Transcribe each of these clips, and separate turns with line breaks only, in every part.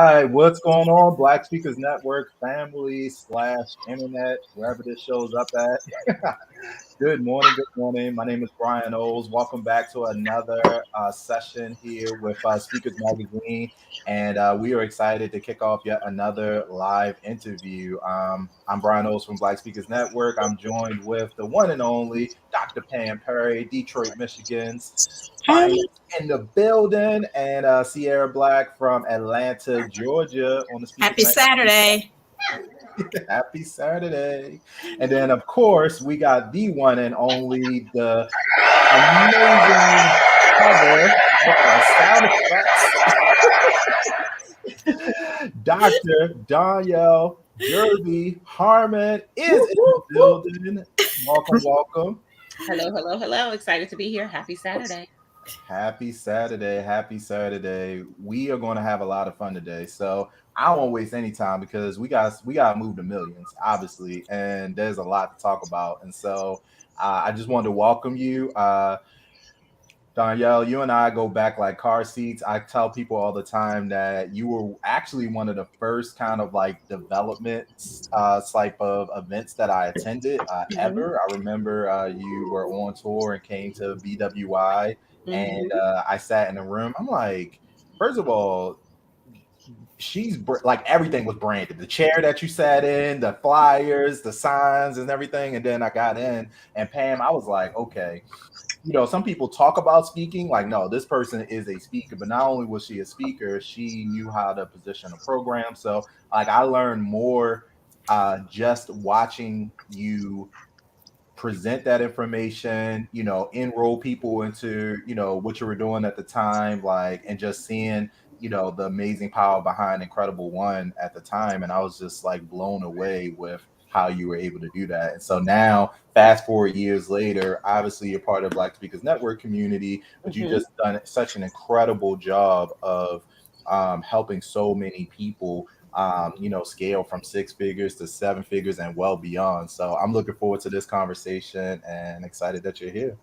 right, what's going on, Black Speakers Network family slash internet, wherever this shows up at? Good morning, good morning. My name is Brian Oles. Welcome back to another session here with Speakers Magazine, and we are excited to kick off yet another live interview. I'm Brian Oles from Black Speakers Network. I'm joined with the one and only Dr. Pam Perry, Detroit, Michigan's finest in the building, and Sierra Black from Atlanta, Georgia, on the Speakers
Happy Saturday.
Happy Saturday. And then, of course, we got the one and only, the amazing cover of our sound effects. Dr. Darnyelle Jervey Harmon is in the building. Welcome, welcome.
Hello. Excited to be here. Happy Saturday.
Happy Saturday. Happy Saturday. We are going to have a lot of fun today. So I won't waste any time because we got to move to millions, obviously, and there's a lot to talk about. And so I just wanted to welcome you. Darnyelle, you and I go back like car seats. I tell people all the time that you were actually one of the first kind of like development type of events that I attended ever. I remember you were on tour and came to BWI, and I sat in a room. I'm like, first of all, like everything was branded. The chair that you sat in, the flyers, the signs, and everything. And then I got in, and Pam, I was like, okay. You know, some people talk about speaking, like, no, this person is a speaker, but not only was she a speaker, she knew how to position a program. So, like, I learned more just watching you present that information, you know, enroll people into, you know, what you were doing at the time, like, and just seeing, you know, the amazing power behind Incredible One at the time. And I was just like blown away with how you were able to do that. And so now, fast forward years later, obviously you're part of Black Speakers Network community, but you just done such an incredible job of helping so many people, you know, scale from 6 figures to 7 figures and well beyond. So I'm looking forward to this conversation and excited that you're here.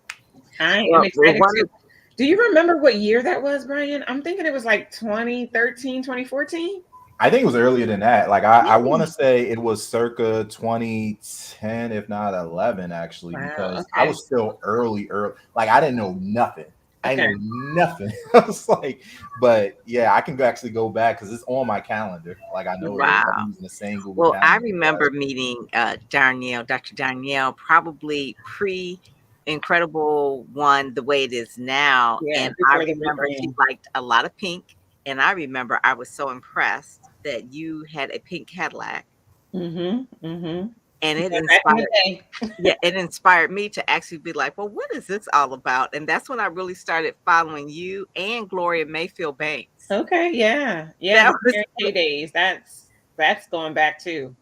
I'm excited too. Do you remember what year that was, Brian? I'm thinking it was like 2013, 2014.
I think it was earlier than that. Like I want to say it was circa 2010, if not 11, actually, because I was still early. Like I didn't know nothing. I know nothing. I was like, but yeah, I can actually go back because it's on my calendar. Like I know I'm using the same Google calendar.
I remember meeting Darnyelle, Dr. Darnyelle, probably pre-Incredible One, the way it is now.
Yeah,
and I remember she liked a lot of pink. And I remember I was so impressed that you had a pink Cadillac. And it it inspired me to actually be like, well, what is this all about? And that's when I really started following you and Gloria Mayfield Banks.
Okay, yeah. Mary Kay days. That's going back to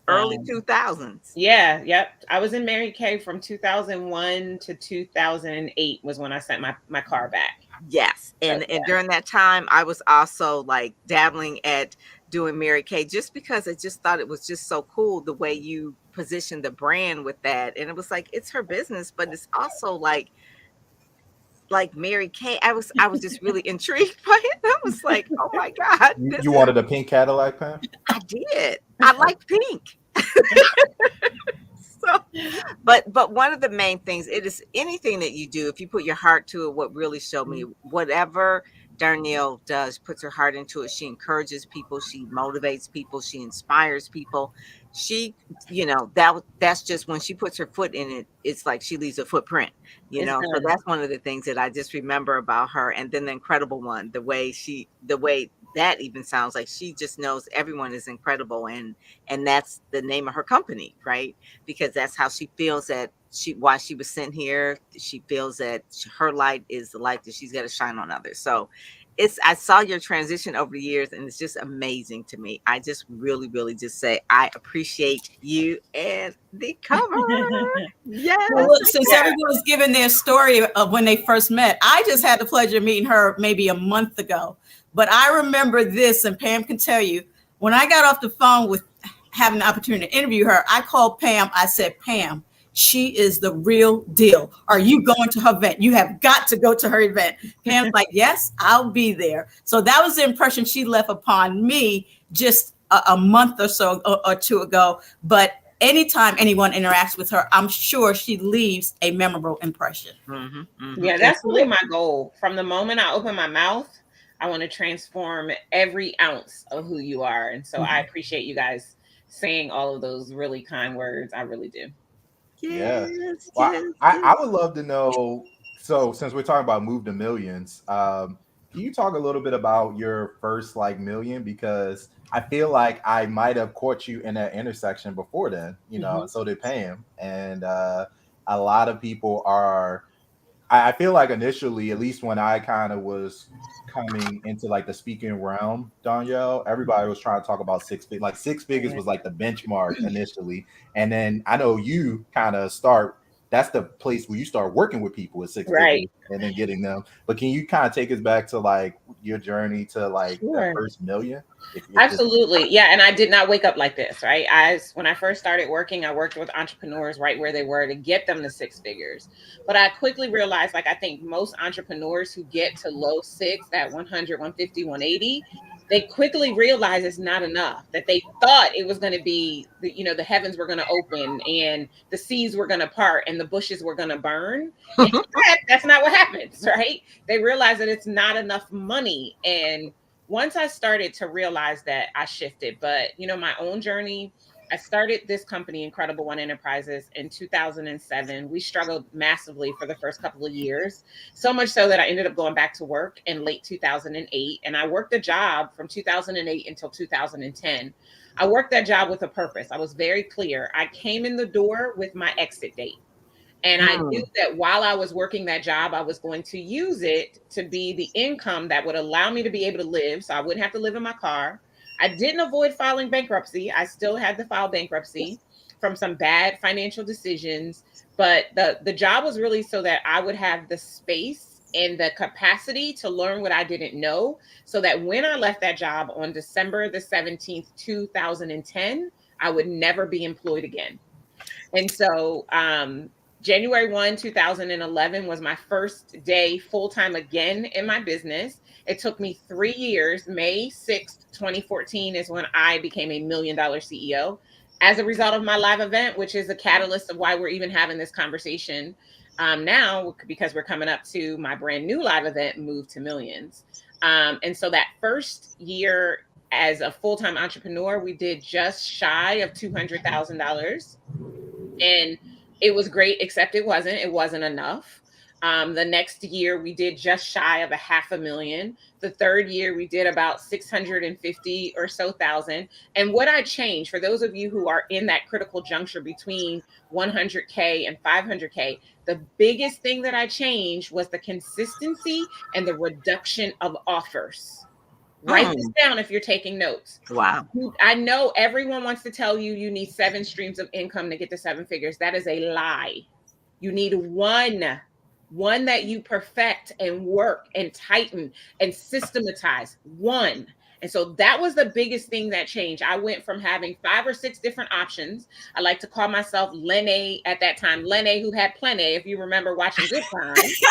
early 2000s.
Yep. I was in Mary Kay from 2001 to 2008 was when I sent my car back.
Yes. And during that time, I was also like dabbling at doing Mary Kay just because I just thought it was just so cool the way you positioned the brand with that. And it was like, it's her business, but it's also like Mary Kay. I was just really intrigued by it. I was like, oh my God.
You wanted a pink Cadillac, Pam?
I did. I like pink. But one of the main things, it is anything that you do, if you put your heart to it, what really showed me, whatever Darnyelle does, puts her heart into it. She encourages people. She motivates people. She inspires people. She, you know, that's just when she puts her foot in it, it's like she leaves a footprint, you know. So that's one of the things that I just remember about her. And then the Incredible One, the way that even sounds like she just knows everyone is incredible, and that's the name of her company, right? Because that's how she feels that why she was sent here. She feels that her light is the light that she's got to shine on others. So I saw your transition over the years, and it's just amazing to me. I just really, really just say I appreciate you and the cover. Yes.
Well, look, since everyone's giving their story of when they first met, I just had the pleasure of meeting her maybe a month ago. But I remember this, and Pam can tell you, when I got off the phone with having the opportunity to interview her, I called Pam. I said, Pam, she is the real deal. Are you going to her event? You have got to go to her event. Pam's like, yes, I'll be there. So that was the impression she left upon me just a month or so or two ago. But anytime anyone interacts with her, I'm sure she leaves a memorable impression.
Yeah, that's really my goal. From the moment I open my mouth, I want to transform every ounce of who you are. And so I appreciate you guys saying all of those really kind words. I really do.
Yeah. Well, I would love to know. So since we're talking about Move to Millions, can you talk a little bit about your first like million? Because I feel like I might have caught you in that intersection before then, you know, and so did Pam. And a lot of people are, I feel like initially, at least when I kind of was coming into like the speaking realm, Darnyelle, everybody was trying to talk about like six figures was like the benchmark initially. And then I know you kind of start, that's the place where you start working with people with six figures and then getting them. But can you kind of take us back to like your journey to like the first million?
Absolutely. Yeah. And I did not wake up like this, right? When I first started working, I worked with entrepreneurs right where they were to get them to six figures. But I quickly realized, like, I think most entrepreneurs who get to low six, that 100, 150, 180, they quickly realize it's not enough, that they thought it was going to be, the heavens were going to open and the seas were going to part and the bushes were going to burn. And that's not what happens, right? They realize that it's not enough money. And once I started to realize that, I shifted. But, my own journey, I started this company, Incredible One Enterprises, in 2007. We struggled massively for the first couple of years, so much so that I ended up going back to work in late 2008. And I worked a job from 2008 until 2010. I worked that job with a purpose. I was very clear. I came in the door with my exit date. And I knew that while I was working that job, I was going to use it to be the income that would allow me to be able to live. So I wouldn't have to live in my car. I didn't avoid filing bankruptcy. I still had to file bankruptcy from some bad financial decisions. But the job was really so that I would have the space and the capacity to learn what I didn't know, so that when I left that job on December the 17th, 2010, I would never be employed again. And so, January 1, 2011 was my first day full-time again in my business. It took me 3 years. May 6th, 2014 is when I became a $1 million CEO as a result of my live event, which is a catalyst of why we're even having this conversation now, because we're coming up to my brand new live event, Move to Millions. And so that first year as a full-time entrepreneur, we did just shy of $200,000. And it was great, except it wasn't enough. The next year we did just shy of $500,000. The third year we did about 650 or so thousand. And what I changed, for those of you who are in that critical juncture between 100K and 500K, the biggest thing that I changed was the consistency and the reduction of offers. Write this down if you're taking notes.
Wow.
I know everyone wants to tell you you need 7 streams of income to get to 7 figures. That is a lie. You need one that you perfect and work and tighten and systematize. One. And so that was the biggest thing that changed. I went from having 5 or 6 different options. I like to call myself Lenny at that time. Lenny who had plenty, if you remember watching Good Times.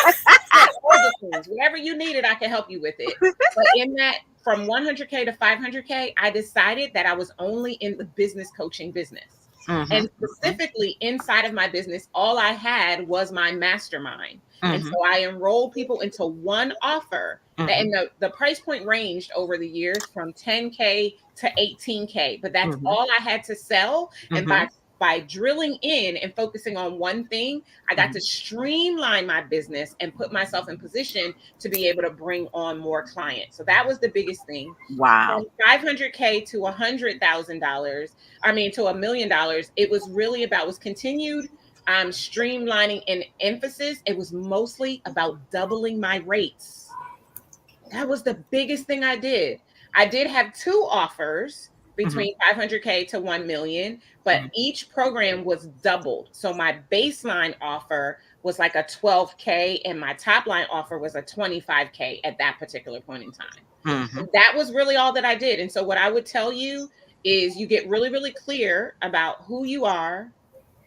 Whatever you needed, I can help you with it. But in that, from 100K to 500K, I decided that I was only in the business coaching business. And specifically inside of my business, all I had was my mastermind. And so I enrolled people into one offer. And the price point ranged over the years from 10K to 18K. But that's all I had to sell. And by drilling in and focusing on one thing, I got to streamline my business and put myself in position to be able to bring on more clients. So that was the biggest thing.
Wow.
From 500K to $100,000, to $1 million, it was really about continued streamlining and emphasis. It was mostly about doubling my rates. That was the biggest thing I did. I did have 2 offers between 500K to 1 million, but each program was doubled. So my baseline offer was like a 12K and my top line offer was a 25K at that particular point in time. And that was really all that I did. And so what I would tell you is you get really, really clear about who you are,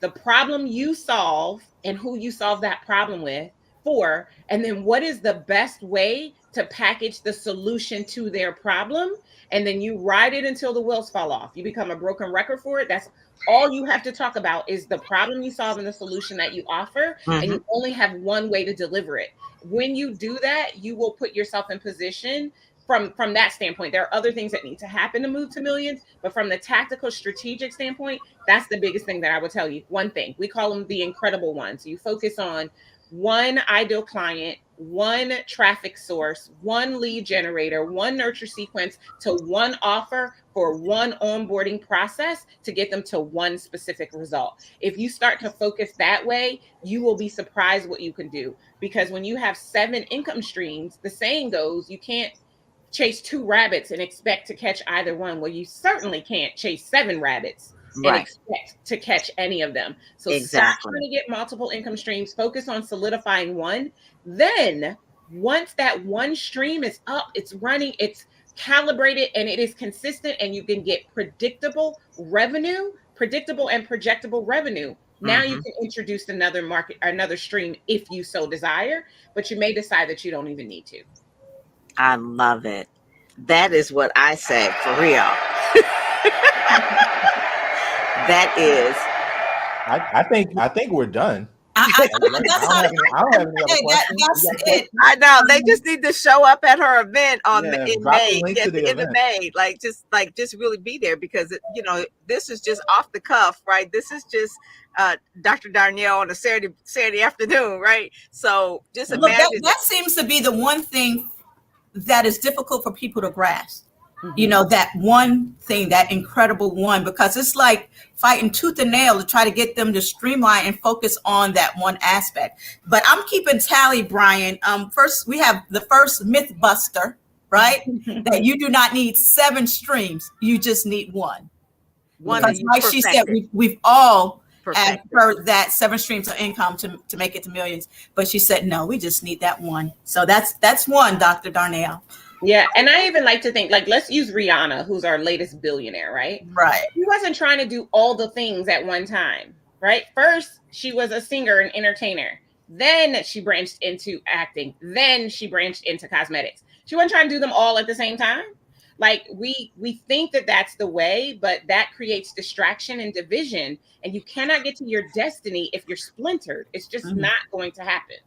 the problem you solve and who you solve that problem with for, and then what is the best way to package the solution to their problem, and then you ride it until the wheels fall off. You become a broken record for it. That's all you have to talk about is the problem you solve and the solution that you offer, and you only have one way to deliver it. When you do that, you will put yourself in position from that standpoint. There are other things that need to happen to move to millions, but from the tactical strategic standpoint, that's the biggest thing that I would tell you. One thing, we call them the incredible ones. You focus on one ideal client, one traffic source, one lead generator, one nurture sequence to one offer for one onboarding process to get them to one specific result. If you start to focus that way, you will be surprised what you can do. Because when you have 7 income streams, the saying goes, you can't chase 2 rabbits and expect to catch either one. Well, you certainly can't chase 7 rabbits and expect to catch any of them. So stop trying to get multiple income streams, focus on solidifying one. Then once that one stream is up, it's running, it's calibrated, and it is consistent, and you can get predictable revenue, predictable and projectable revenue. Now you can introduce another market, another stream if you so desire, but you may decide that you don't even need to.
I love it. That is what I say, for real. That is.
I think we're done.
That's it.
I know they just need to show up at her event in May.
In
May, just really be there, because this is just off the cuff, right? This is just Dr. Darnyelle on a Saturday afternoon, right? So just imagine
that seems to be the one thing that is difficult for people to grasp. That one thing, that incredible one, because it's like fighting tooth and nail to try to get them to streamline and focus on that one aspect. But I'm keeping tally, Brian. First, we have the first myth buster, right? That you do not need 7 streams. You just need one. Because like she said, we've all have heard that 7 streams of income to make it to millions. But she said, no, we just need that one. So that's one, Dr. Darnyelle.
Yeah, and I even like to think, like, let's use Rihanna, who's our latest billionaire, right?
Right.
She wasn't trying to do all the things at one time, right? First, she was a singer and entertainer. Then she branched into acting. Then she branched into cosmetics. She wasn't trying to do them all at the same time. Like, we think that that's the way, but that creates distraction and division. And you cannot get to your destiny if you're splintered. It's just not going to happen.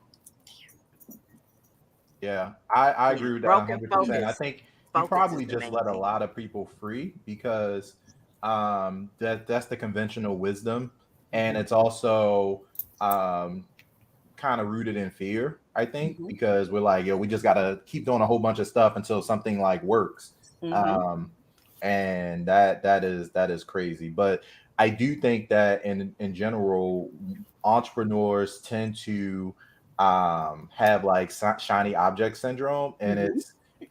Yeah, I agree with that 100%. I think you probably just let a lot of people free, because that's the conventional wisdom, and it's also kind of rooted in fear, I think, because we're like, we just got to keep doing a whole bunch of stuff until something like works, and that is crazy. But I do think that in general, entrepreneurs tend to have like shiny object syndrome, and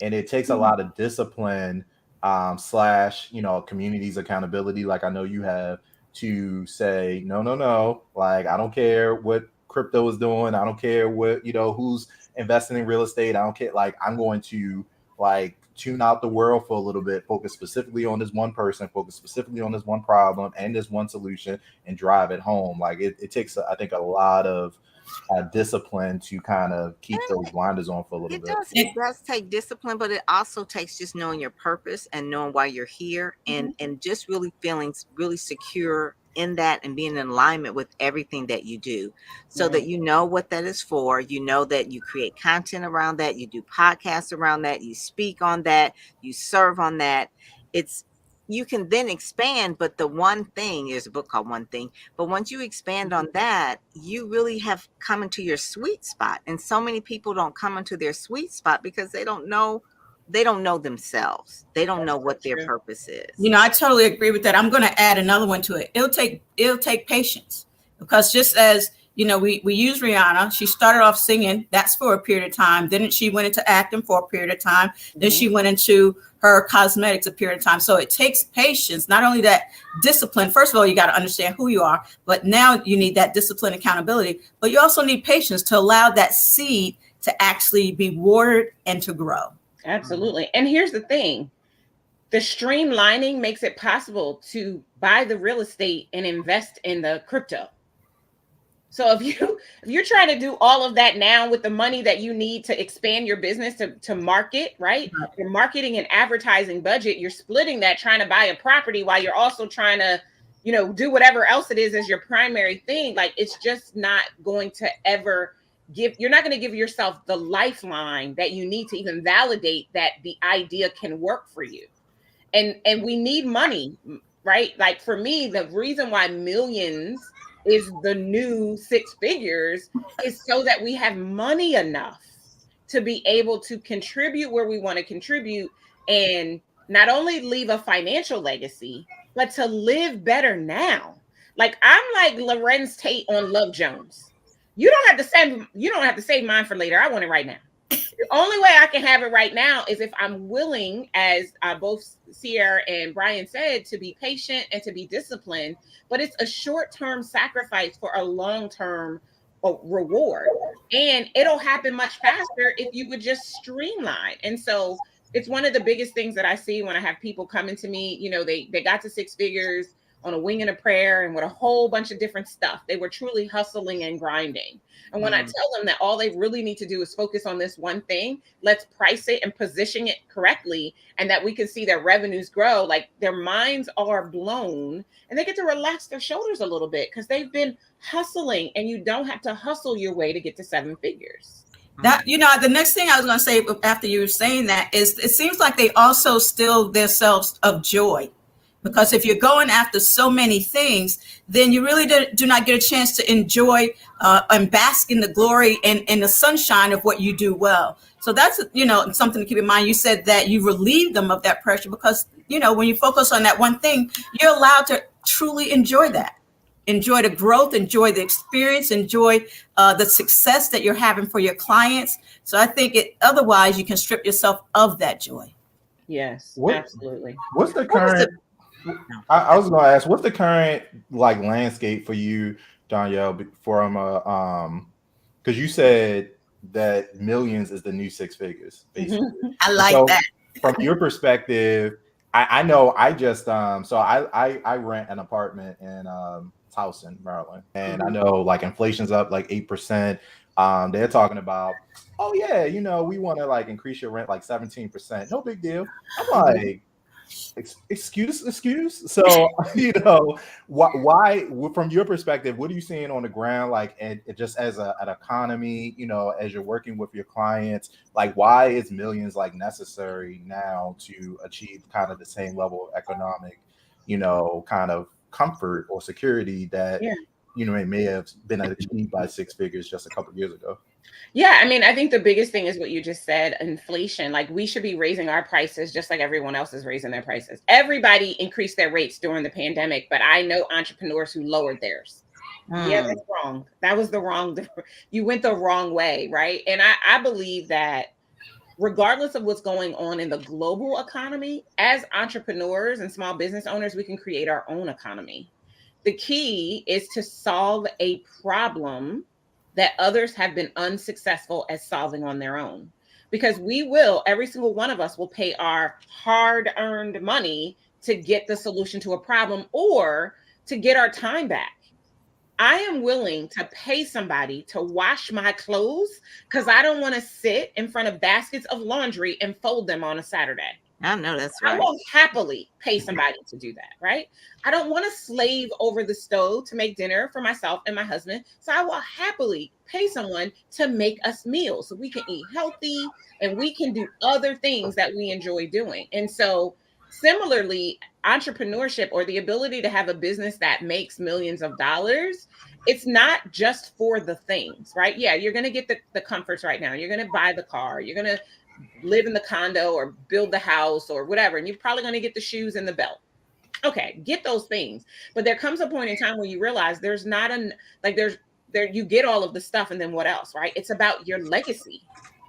it takes a lot of discipline / community's accountability, like I know you have, to say no, like I don't care what crypto is doing, I don't care what who's investing in real estate, I don't care, like I'm going to like tune out the world for a little bit, focus specifically on this one person, focus specifically on this one problem and this one solution, and drive it home. Like it takes I think a lot of discipline to kind of keep those blinders on for a little bit.
It does take discipline, but it also takes just knowing your purpose and knowing why you're here, and just really feeling really secure in that, and being in alignment with everything that you do, so that you know what that is for. You know that you create content around that, you do podcasts around that, you speak on that, you serve on that. You can then expand, but the one thing, there's a book called One Thing, but once you expand on that, you really have come into your sweet spot. And so many people don't come into their sweet spot because they don't know themselves. They don't know what their purpose is.
I totally agree with that. I'm going to add another one to it. It'll take patience, because just as we use Rihanna. She started off singing. That's for a period of time. Then she went into acting for a period of time. Then she went into her cosmetics a period of time. So it takes patience, not only that discipline. First of all, you got to understand who you are, but now you need that discipline, accountability, but you also need patience to allow that seed to actually be watered and to grow.
Absolutely. And here's the thing. The streamlining makes it possible to buy the real estate and invest in the crypto. So if you're trying to do all of that now with the money that you need to expand your business to market, right? Your marketing and advertising budget, you're splitting that trying to buy a property while you're also trying to, do whatever else it is as your primary thing. Like, it's just not going to ever you're not going to give yourself the lifeline that you need to even validate that the idea can work for you. And we need money, right? Like, for me, the reason why millions is the new six figures is so that we have money enough to be able to contribute where we want to contribute, and not only leave a financial legacy, but to live better now. Like, I'm like Lorenz Tate on Love Jones. You don't have to save mine for later. I want it right now. The only way I can have it right now is if I'm willing, as both Sierra and Brian said, to be patient and to be disciplined. But it's a short-term sacrifice for a long-term reward. And it'll happen much faster if you would just streamline. And so it's one of the biggest things that I see when I have people coming to me. They got to six figures on a wing and a prayer and with a whole bunch of different stuff. They were truly hustling and grinding. And when I tell them that all they really need to do is focus on this one thing, let's price it and position it correctly, and that we can see their revenues grow, like, their minds are blown and they get to relax their shoulders a little bit because they've been hustling, and you don't have to hustle your way to get to seven figures.
That, the next thing I was going to say after you were saying that is, it seems like they also still themselves of joy. Because if you're going after so many things, then you really do not get a chance to enjoy and bask in the glory and the sunshine of what you do well. So that's, something to keep in mind. You said that you relieve them of that pressure because, when you focus on that one thing, you're allowed to truly enjoy that. Enjoy the growth, enjoy the experience, enjoy the success that you're having for your clients. So I think otherwise you can strip yourself of that joy.
Yes, absolutely.
What's the current... I was going to ask, what's the current landscape for you, Darnyelle, from because you said that millions is the new six figures, basically.
I like that.
From your perspective, I know I just so I rent an apartment in Towson, Maryland, and I know inflation's up 8%. They're talking about, oh yeah, we want to increase your rent 17%. No big deal. I'm like, excuse. So why from your perspective, what are you seeing on the ground, and just as an economy, as you're working with your clients, why is millions necessary now to achieve kind of the same level of economic kind of comfort or security that it may have been achieved by six figures just a couple of years ago?
Yeah, I mean, I think the biggest thing is what you just said, inflation. We should be raising our prices just like everyone else is raising their prices. Everybody increased their rates during the pandemic, but I know entrepreneurs who lowered theirs. Yeah, that's wrong. That was you went the wrong way, right? And I believe that regardless of what's going on in the global economy, as entrepreneurs and small business owners, we can create our own economy. The key is to solve a problem that others have been unsuccessful at solving on their own. Because every single one of us will pay our hard-earned money to get the solution to a problem or to get our time back. I am willing to pay somebody to wash my clothes because I don't want to sit in front of baskets of laundry and fold them on a Saturday.
I know that's right.
I will happily pay somebody to do that, right? I don't want to slave over the stove to make dinner for myself and my husband. So I will happily pay someone to make us meals so we can eat healthy and we can do other things that we enjoy doing. And so similarly, entrepreneurship or the ability to have a business that makes millions of dollars, it's not just for the things, right? Yeah, you're going to get the comforts right now. You're going to buy the car. You're going to live in the condo or build the house or whatever. And you're probably going to get the shoes and the belt. Okay, get those things. But there comes a point in time where you realize there's not you get all of the stuff and then what else, right? It's about your legacy.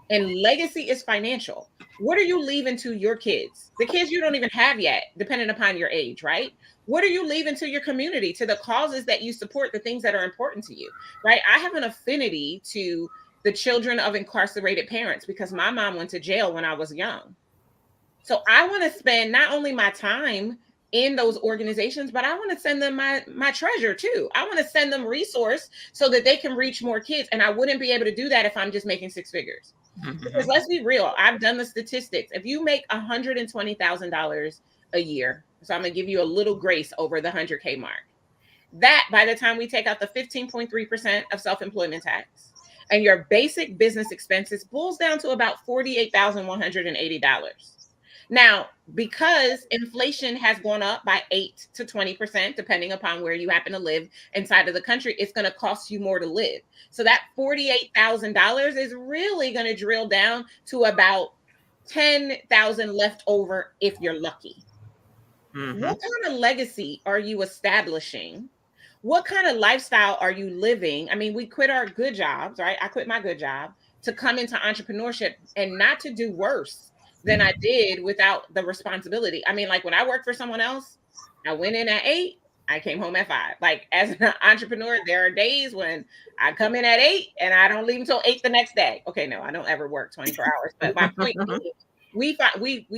And legacy is financial. What are you leaving to your kids? The kids you don't even have yet, depending upon your age, right? What are you leaving to your community, to the causes that you support, the things that are important to you, right? I have an affinity to the children of incarcerated parents because my mom went to jail when I was young. So I want to spend not only my time in those organizations, but I want to send them my treasure too. I want to send them resource so that they can reach more kids. And I wouldn't be able to do that if I'm just making six figures. Because let's be real, I've done the statistics. If you make $120,000 a year, so I'm going to give you a little grace over the 100K mark, that by the time we take out the 15.3% of self-employment tax and your basic business expenses boils down to about $48,180. Now, because inflation has gone up by 8 to 20%, depending upon where you happen to live inside of the country, it's going to cost you more to live. So that $48,000 is really going to drill down to about $10,000 left over if you're lucky. What kind of legacy are you establishing? What kind of lifestyle are you living? I mean, we quit our good jobs, right? I quit my good job to come into entrepreneurship and not to do worse than I did without the responsibility. I mean, like when I worked for someone else, I went in at 8, I came home at 5. Like as an entrepreneur, there are days when I come in at 8 and I don't leave until 8 the next day. Okay, no, I don't ever work 24 hours. But my point is, we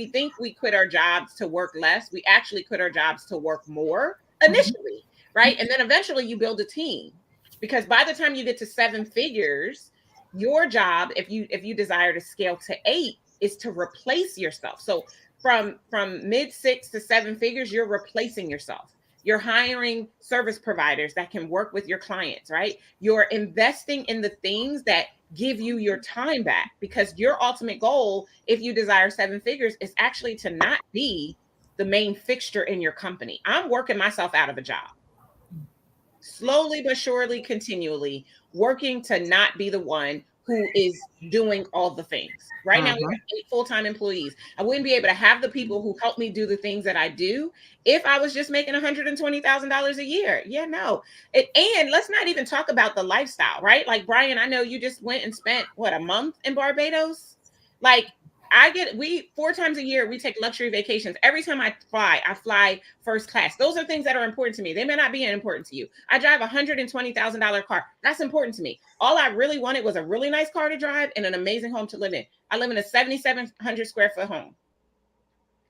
think we quit our jobs to work less. We actually quit our jobs to work more initially, right? And then eventually you build a team, because by the time you get to 7 figures, your job, if you desire to scale to 8, is to replace yourself. So from mid 6 to 7 figures, you're replacing yourself. You're hiring service providers that can work with your clients, right? You're investing in the things that give you your time back, because your ultimate goal, if you desire 7 figures, is actually to not be the main fixture in your company. I'm working myself out of a job. Slowly but surely, continually working to not be the one who is doing all the things. Right now, we have 8 full-time employees. I wouldn't be able to have the people who help me do the things that I do if I was just making $120,000 a year. Yeah, no. And let's not even talk about the lifestyle, right? Like, Brian, I know you just went and spent, a month in Barbados? Like, we 4 times a year, we take luxury vacations. Every time I fly first class. Those are things that are important to me. They may not be important to you. I drive a $120,000 car. That's important to me. All I really wanted was a really nice car to drive and an amazing home to live in. I live in a 7,700 square foot home.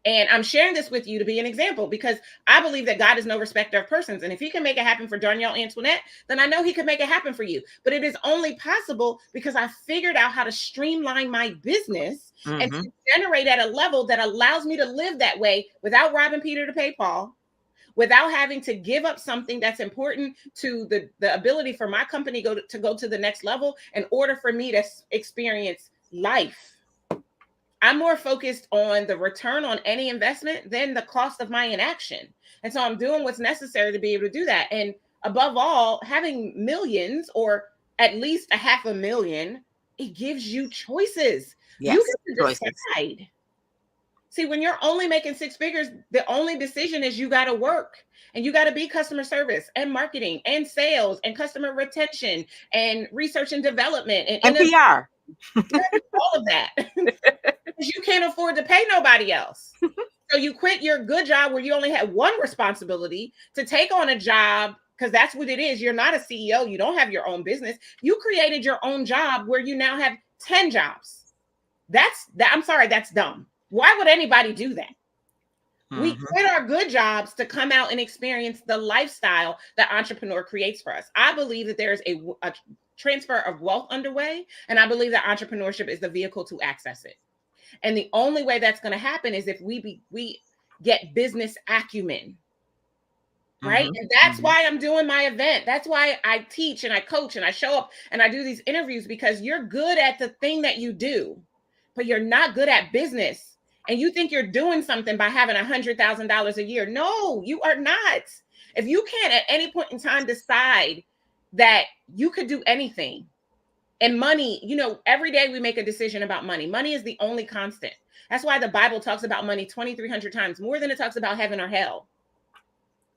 And I'm sharing this with you to be an example, because I believe that God is no respecter of persons. And if he can make it happen for Darnyelle Antoinette, then I know he can make it happen for you. But it is only possible because I figured out how to streamline my business and to generate at a level that allows me to live that way without robbing Peter to pay Paul, without having to give up something that's important to the ability for my company to go to the next level in order for me to experience life. I'm more focused on the return on any investment than the cost of my inaction. And so I'm doing what's necessary to be able to do that. And above all, having millions, or at least $500,000, it gives you choices.
Yes,
you can decide. See, when you're only making 6 figures, the only decision is you got to work, and you got to be customer service and marketing and sales and customer retention and research and development and
PR.
all of that. Because you can't afford to pay nobody else. So you quit your good job where you only had one responsibility to take on a job, because that's what it is. You're not a CEO. You don't have your own business. You created your own job where you now have 10 jobs. I'm sorry, that's dumb. Why would anybody do that? We quit our good jobs to come out and experience the lifestyle that entrepreneur creates for us. I believe that there's a transfer of wealth underway, and I believe that entrepreneurship is the vehicle to access it. And the only way that's going to happen is if we get business acumen, right? And that's why I'm doing my event. That's why I teach and I coach and I show up and I do these interviews, because you're good at the thing that you do, but you're not good at business. And you think you're doing something by having $100,000 a year. No, you are not. If you can't at any point in time decide that you could do anything, and money, every day we make a decision about money. Money is the only constant. That's why the Bible talks about money 2,300 times more than it talks about heaven or hell.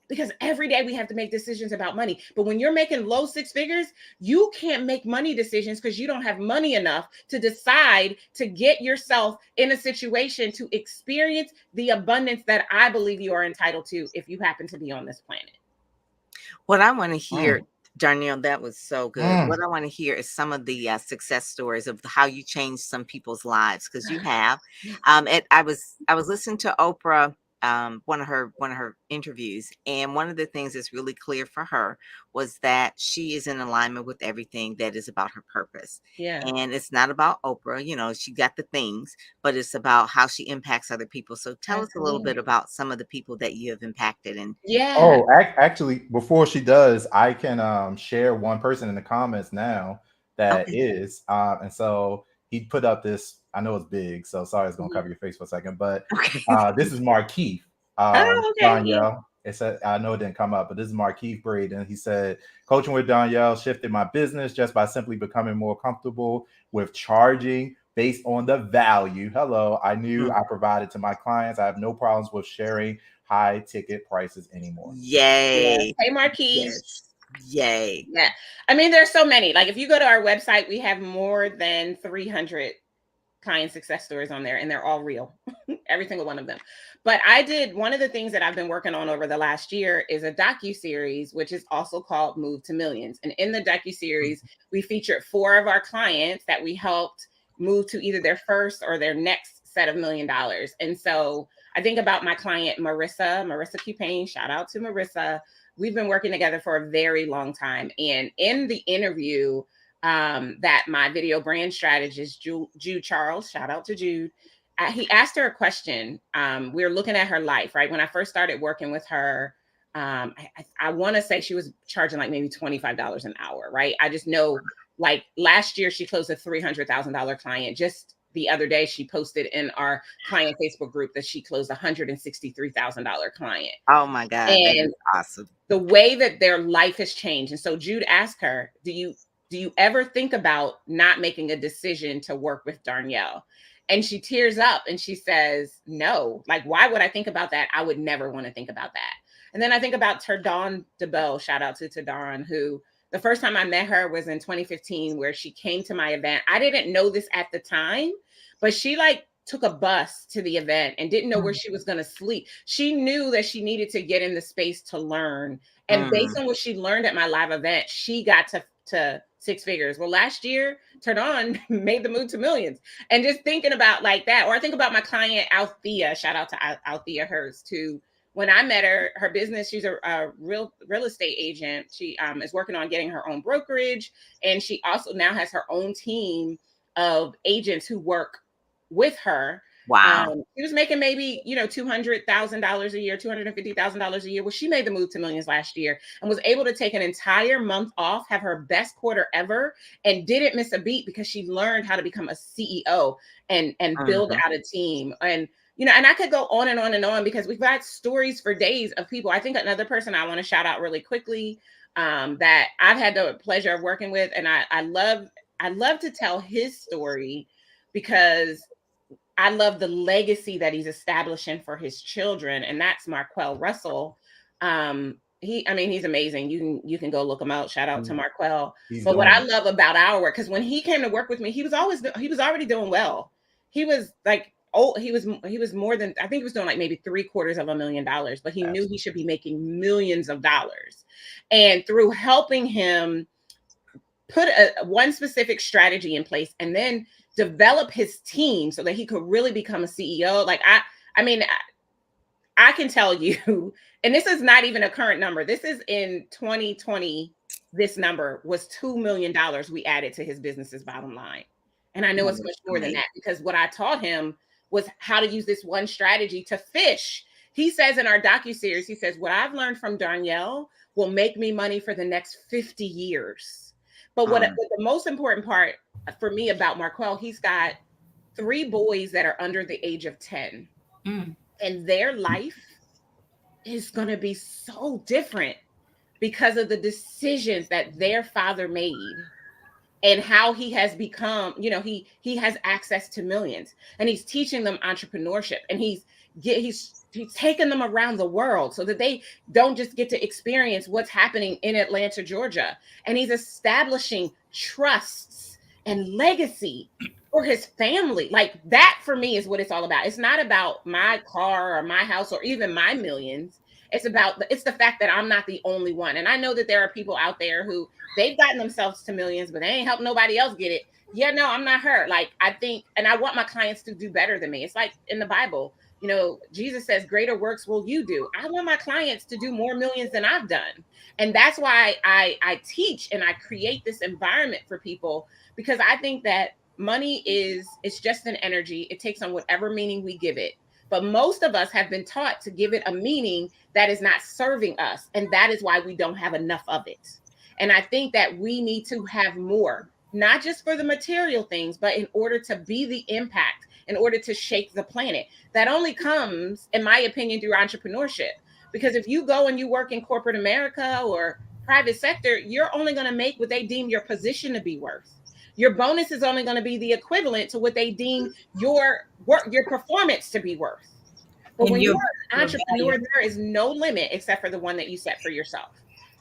Because every day we have to make decisions about money. But when you're making low 6 figures, you can't make money decisions because you don't have money enough to decide to get yourself in a situation to experience the abundance that I believe you are entitled to if you happen to be on this planet.
What I want to hear Darnyelle, that was so good. What I want to hear is some of the success stories of how you changed some people's lives, because you have. I was listening to Oprah, one of her interviews, and one of the things that's really clear for her was that she is in alignment with everything that is about her purpose.
Yeah.
And it's not about Oprah, you know, she got the things, but it's about how she impacts other people. So tell us a little bit about some of the people that you have impacted. And
Yeah.
Oh, actually, before she does, I can share one person in the comments now that
okay.
is, and so he put up this. I know it's big, so sorry, it's gonna cover your face for a second, but
Okay.
this is Markeith,
Oh, okay.
Darnyelle. It said, I know it didn't come up, but this is Markeith Braden. He said, coaching with Darnyelle shifted my business just by simply becoming more comfortable with charging based on the value. Hello, I knew I provided to my clients. I have no problems with sharing high ticket prices anymore.
Yay.
Hey, Marquise.
Yes. Yay.
Yeah. I mean, there's so many. Like, if you go to our website, we have more than 300 client success stories on there, and they're all real, every single one of them. But one of the things that I've been working on over the last year is a docu-series, which is also called Move to Millions. And in the docu-series, we featured 4 of our clients that we helped move to either their first or their next set of $1 million. And so I think about my client, Marissa Cupane, shout out to Marissa. We've been working together for a very long time. And in the interview, that my video brand strategist, Jude Charles, shout out to Jude, he asked her a question. We were looking at her life, right? When I first started working with her, I want to say she was charging like maybe $25 an hour, right? I just know, like, last year she closed a $300,000 client. Just the other day, she posted in our client Facebook group that she closed a $163,000 client.
Oh my God,
and
that is awesome.
The way that their life has changed. And so Jude asked her, do you ever think about not making a decision to work with Darnyelle? And she tears up and she says, no, like, why would I think about that? I would never want to think about that. And then I think about Terdon DeBell, shout out to Terdon, who the first time I met her was in 2015, where she came to my event. I didn't know this at the time, but she took a bus to the event and didn't know where she was going to sleep. She knew that she needed to get in the space to learn. And based on what she learned at my live event, she got to 6 figures. Well, last year, Terdon made the move to millions. And just thinking about like that, or I think about my client, Althea, shout out to Althea Hurst, who, when I met her business, she's a real estate agent. She is working on getting her own brokerage. And she also now has her own team of agents who work with her.
Wow.
She was making maybe, $200,000 a year, $250,000 a year. Well, she made the move to millions last year and was able to take an entire month off, have her best quarter ever, and didn't miss a beat because she learned how to become a CEO and build out a team. And, and I could go on and on and on, because we've got stories for days of people. I think another person I want to shout out really quickly, that I've had the pleasure of working with, and I love to tell his story, because I love the legacy that he's establishing for his children, and that's Marquel Russell. He's amazing. You can go look him out. Shout out to Marquel. But what I love about our work, because when he came to work with me, he was already doing well. He was like, he was more than, I think he was doing like maybe $750,000, but he knew he should be making millions of dollars. And through helping him put one specific strategy in place, and then develop his team so that he could really become a CEO. Like, I can tell you, and this is not even a current number. This is in 2020. This number was $2 million we added to his business's bottom line. And I know it's much more than that, because what I taught him was how to use this one strategy to fish. He says in our docuseries, he says, what I've learned from Darnyelle will make me money for the next 50 years. But what the most important part for me about Marquel, he's got 3 boys that are under the age of 10. And their life is going to be so different because of the decisions that their father made, and how he has become, he has access to millions, and he's teaching them entrepreneurship, and he's taking them around the world so that they don't just get to experience what's happening in Atlanta, Georgia. And he's establishing trusts and legacy for his family. Like, that for me is what it's all about. It's not about my car or my house or even my millions. It's the fact that I'm not the only one. And I know that there are people out there who they've gotten themselves to millions, but they ain't helped nobody else get it. Yeah, no, I'm not her. Like, I think, and I want my clients to do better than me. It's like in the Bible, you know, Jesus says, greater works will you do. I want my clients to do more millions than I've done. And that's why I teach and I create this environment for people, because I think that money it's just an energy. It takes on whatever meaning we give it. But most of us have been taught to give it a meaning that is not serving us. And that is why we don't have enough of it. And I think that we need to have more, not just for the material things, but in order to be the impact, in order to shake the planet. That only comes, in my opinion, through entrepreneurship. Because if you go and you work in corporate America or private sector, you're only going to make what they deem your position to be worth. Your bonus is only going to be the equivalent to what they deem your work, your performance to be worth. But when you're an entrepreneur, there is no limit except for the one that you set for yourself.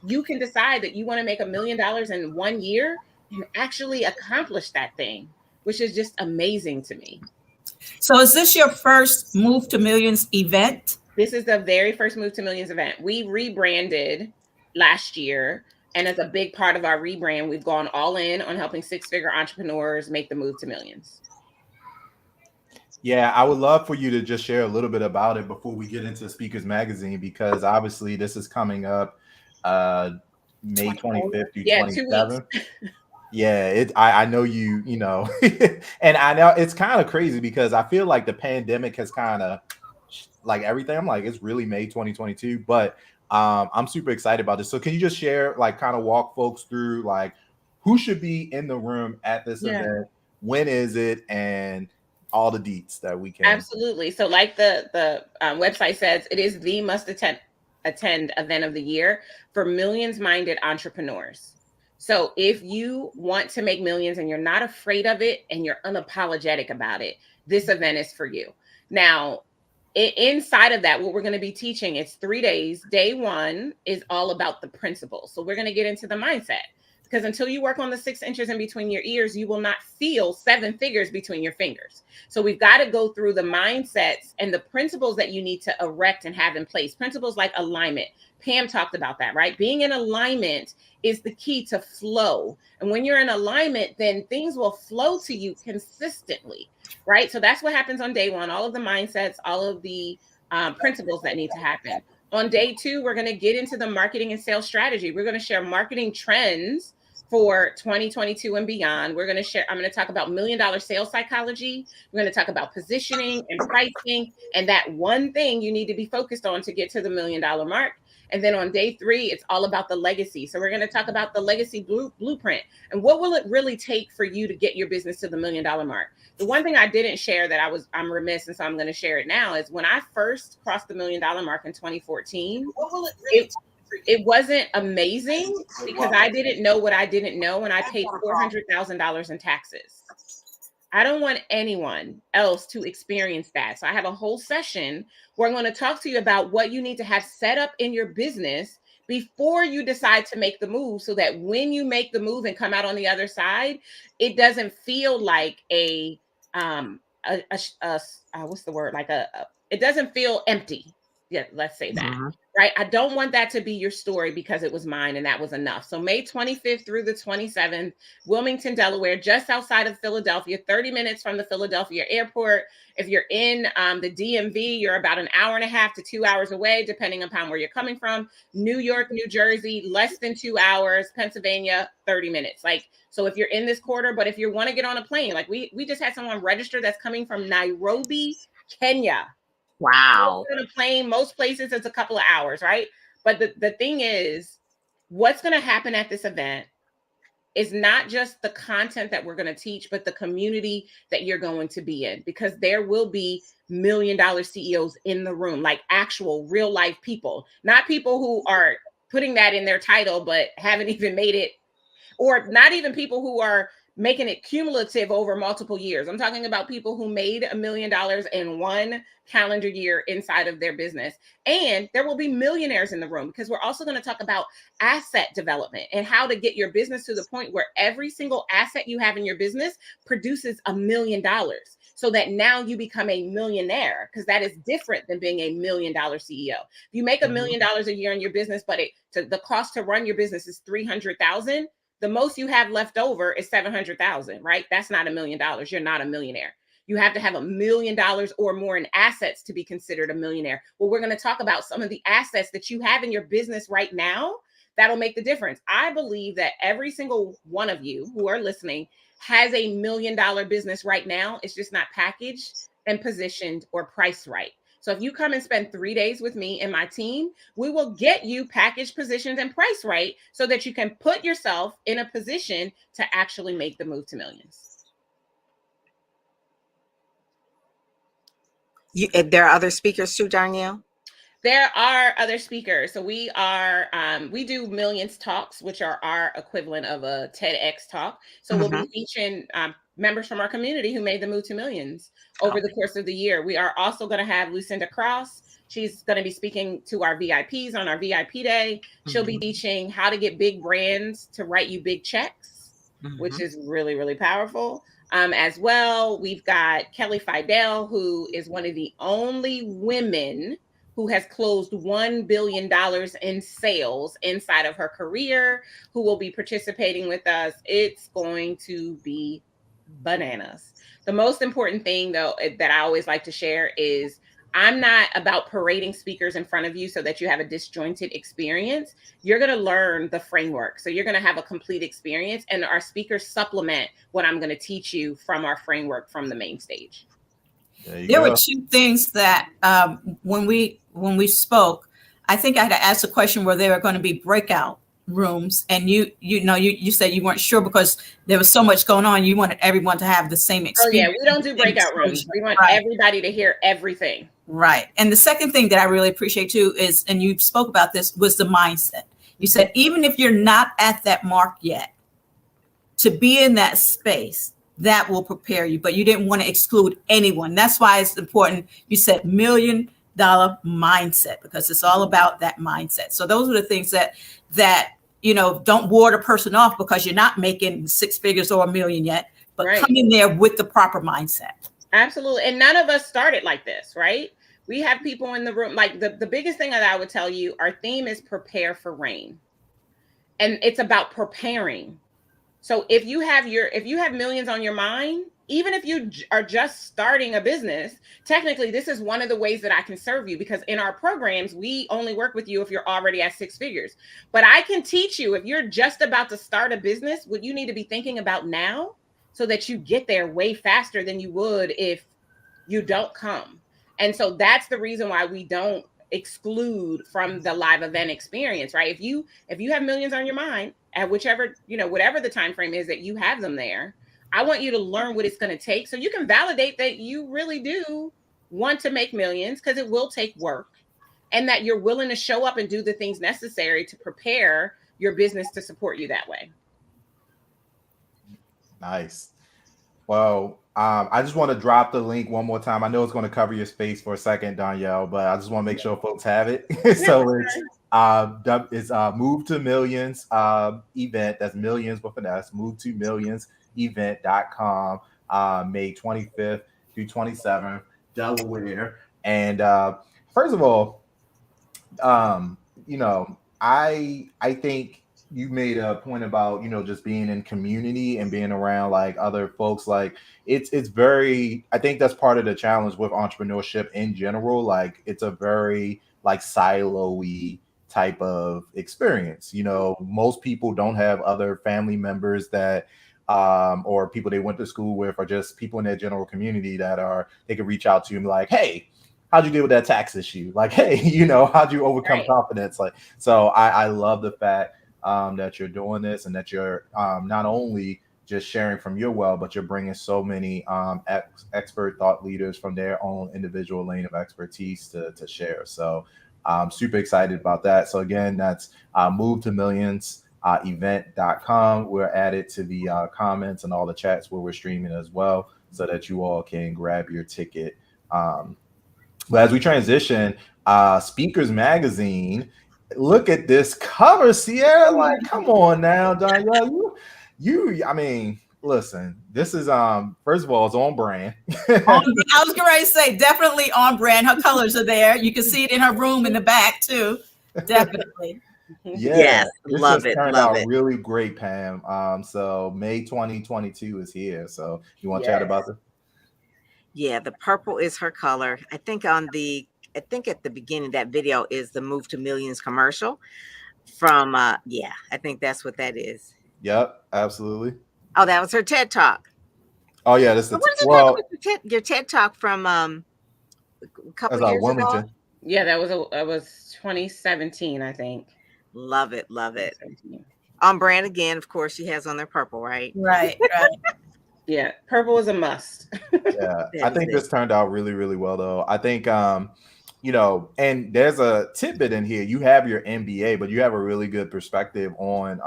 You can decide that you want to make $1 million in 1 year and actually accomplish that thing, which is just amazing to me.
So is this your first Move to Millions event?
This is the very first Move to Millions event. We rebranded last year. And as a big part of our rebrand, we've gone all in on helping six-figure entrepreneurs make the move to millions.
Yeah, I would love for you to just share a little bit about it before we get into Speakers Magazine, because obviously this is coming up May 25th through 27th. Yeah, I know you know, and I know it's kind of crazy because I feel like the pandemic has kind of like everything. I'm like, it's really May 2022, but I'm super excited about this. So can you just share, like, kind of walk folks through, like, who should be in the room at this event? When is it? And all the deets that we can.
Absolutely. So like the website says, it is the must attend event of the year for millions-minded entrepreneurs. So if you want to make millions and you're not afraid of it and you're unapologetic about it, this event is for you. Now, inside of that, what we're going to be teaching, it's 3 days. Day one is all about the principles. So we're going to get into the mindset, because until you work on the 6 inches in between your ears, you will not feel 7 figures between your fingers. So we've got to go through the mindsets and the principles that you need to erect and have in place. Principles like alignment. Pam talked about that, right? Being in alignment is the key to flow. And when you're in alignment, then things will flow to you consistently, right? So that's what happens on day one. All of the mindsets, all of the principles that need to happen. On day two, we're going to get into the marketing and sales strategy. We're going to share marketing trends for 2022 and beyond. I'm going to talk about $1 million sales psychology. We're going to talk about positioning and pricing, and that one thing you need to be focused on to get to the $1 million mark. And then on day 3, it's all about the legacy. So we're going to talk about the legacy blueprint and what will it really take for you to get your business to the $1 million mark. The one thing I didn't share that I'm remiss, and so I'm going to share it now, is when I first crossed the $1 million mark in 2014, it wasn't amazing because I didn't know what I didn't know, and I paid $400,000 in taxes. I don't want anyone else to experience that. So I have a whole session where I'm going to talk to you about what you need to have set up in your business before you decide to make the move, so that when you make the move and come out on the other side, it doesn't feel like it doesn't feel empty. Yeah, let's say that. Right? I don't want that to be your story because it was mine and that was enough. So May 25th through the 27th, Wilmington, Delaware, just outside of Philadelphia, 30 minutes from the Philadelphia airport. If you're in the DMV, you're about an hour and a half to 2 hours away, depending upon where you're coming from. New York, New Jersey, less than 2 hours. Pennsylvania, 30 minutes. Like, so if you're in this quarter, but if you want to get on a plane, like we just had someone register that's coming from Nairobi, Kenya.
Wow.
On a plane, most places it's a couple of hours, right? But the thing is, what's going to happen at this event is not just the content that we're going to teach, but the community that you're going to be in, because there will be $1 million CEOs in the room, like actual real life people, not people who are putting that in their title, but haven't even made it, or not even people who are making it cumulative over multiple years. I'm talking about people who made $1 million in one calendar year inside of their business. And there will be millionaires in the room, because we're also going to talk about asset development and how to get your business to the point where every single asset you have in your business produces $1 million, so that now you become a millionaire, because that is different than being $1 million CEO. If you make $1 million a year in your business, but the cost to run your business is $300,000, the most you have left over is $700,000, right? That's not $1 million. You're not a millionaire. You have to have $1 million or more in assets to be considered a millionaire. Well, we're going to talk about some of the assets that you have in your business right now that'll make the difference. I believe that every single one of you who are listening has a $1 million business right now. It's just not packaged and positioned or priced right. So if you come and spend 3 days with me and my team, we will get you packaged, positioned, and priced right, so that you can put yourself in a position to actually make the move to millions.
There are other speakers too, Darnyelle?
There are other speakers. So we do Millions Talks, which are our equivalent of a TEDx talk. So we'll be featuring members from our community who made the move to millions over the course of the year. We are also going to have Lucinda Cross. She's going to be speaking to our VIPs on our VIP day. She'll be teaching how to get big brands to write you big checks, which is really, really powerful. As well, we've got Kelly Fidel, who is one of the only women who has closed $1 billion in sales inside of her career, who will be participating with us. It's going to be bananas. The most important thing, though, that I always like to share is I'm not about parading speakers in front of you so that you have a disjointed experience. You're going to learn the framework. So you're going to have a complete experience, and our speakers supplement what I'm going to teach you from our framework from the main stage.
There were two things that when we spoke, I think I had to ask a question where there were going to be breakout rooms, and you said you weren't sure because there was so much going on. You wanted everyone to have the same experience.
Oh yeah, we don't do breakout rooms. We want everybody to hear everything.
Right. And the second thing that I really appreciate too is, and you spoke about this, was the mindset. You said even if you're not at that mark yet, to be in that space, that will prepare you, but you didn't want to exclude anyone. That's why it's important. You said $1 million mindset, because it's all about that mindset. So those are the things that don't ward a person off because you're not making six figures or $1 million yet, but come in there with the proper mindset.
Absolutely. And none of us started like this, right? We have people in the room. Like the biggest thing that I would tell you, our theme is prepare for rain. And it's about preparing. So if you have millions on your mind, even if you are just starting a business, technically this is one of the ways that I can serve you, because in our programs, we only work with you if you're already at six figures. But I can teach you, if you're just about to start a business, what you need to be thinking about now so that you get there way faster than you would if you don't come. And so that's the reason why we don't exclude from the live event experience, right? If you have millions on your mind at whatever the time frame is that you have them there, I want you to learn what it's going to take so you can validate that you really do want to make millions, because it will take work, and that you're willing to show up and do the things necessary to prepare your business to support you that way.
Nice. Well, I just want to drop the link one more time. I know it's going to cover your space for a second, Darnyelle, but I just want to make sure folks have it. So it's Move to Millions event. That's millions with an S. Move to Millions event.com, May 25th through 27th, Delaware. And first of all, I think you made a point about, just being in community and being around like other folks. Like it's very, I think that's part of the challenge with entrepreneurship in general. Like it's a very like silo-y type of experience. Most people don't have other family members that or people they went to school with, or just people in their general community that they can reach out to and be like, hey, how'd you deal with that tax issue? Like, hey, how'd you overcome confidence? Like, so I love the fact that you're doing this, and that you're not only just sharing from your well, but you're bringing so many expert thought leaders from their own individual lane of expertise to share. So I'm super excited about that. So again, that's Move to Millions event.com. We're added to the comments and all the chats where we're streaming as well, so that you all can grab your ticket. But as we transition, Speakers Magazine, look at this cover, Sierra. Like, come on now, Darnyelle. I mean, listen, this is first of all, it's on brand.
I was going to say, definitely on brand. Her colors are there. You can see it in her room in the back too. Definitely.
Yeah,
Yes,
this
love
just
it,
turned
love
out
it.
really great, Pam. So May 2022 is here. So you want to chat about this?
Yeah, the purple is her color. I think at the beginning that video is the Move to Millions commercial from I think that's what that is.
Yep, absolutely.
Oh, that was her TED Talk.
Oh yeah, this is
What did you talk about your TED Talk from a couple years
Wilmington.
ago?
Yeah, that was 2017, I think.
Love it. On brand again, of course. She has on their purple, right?
Right.
Yeah, purple is a must.
Yeah, I think this turned out really, really well, though. I think, and there's a tidbit in here. You have your MBA, but you have a really good perspective on,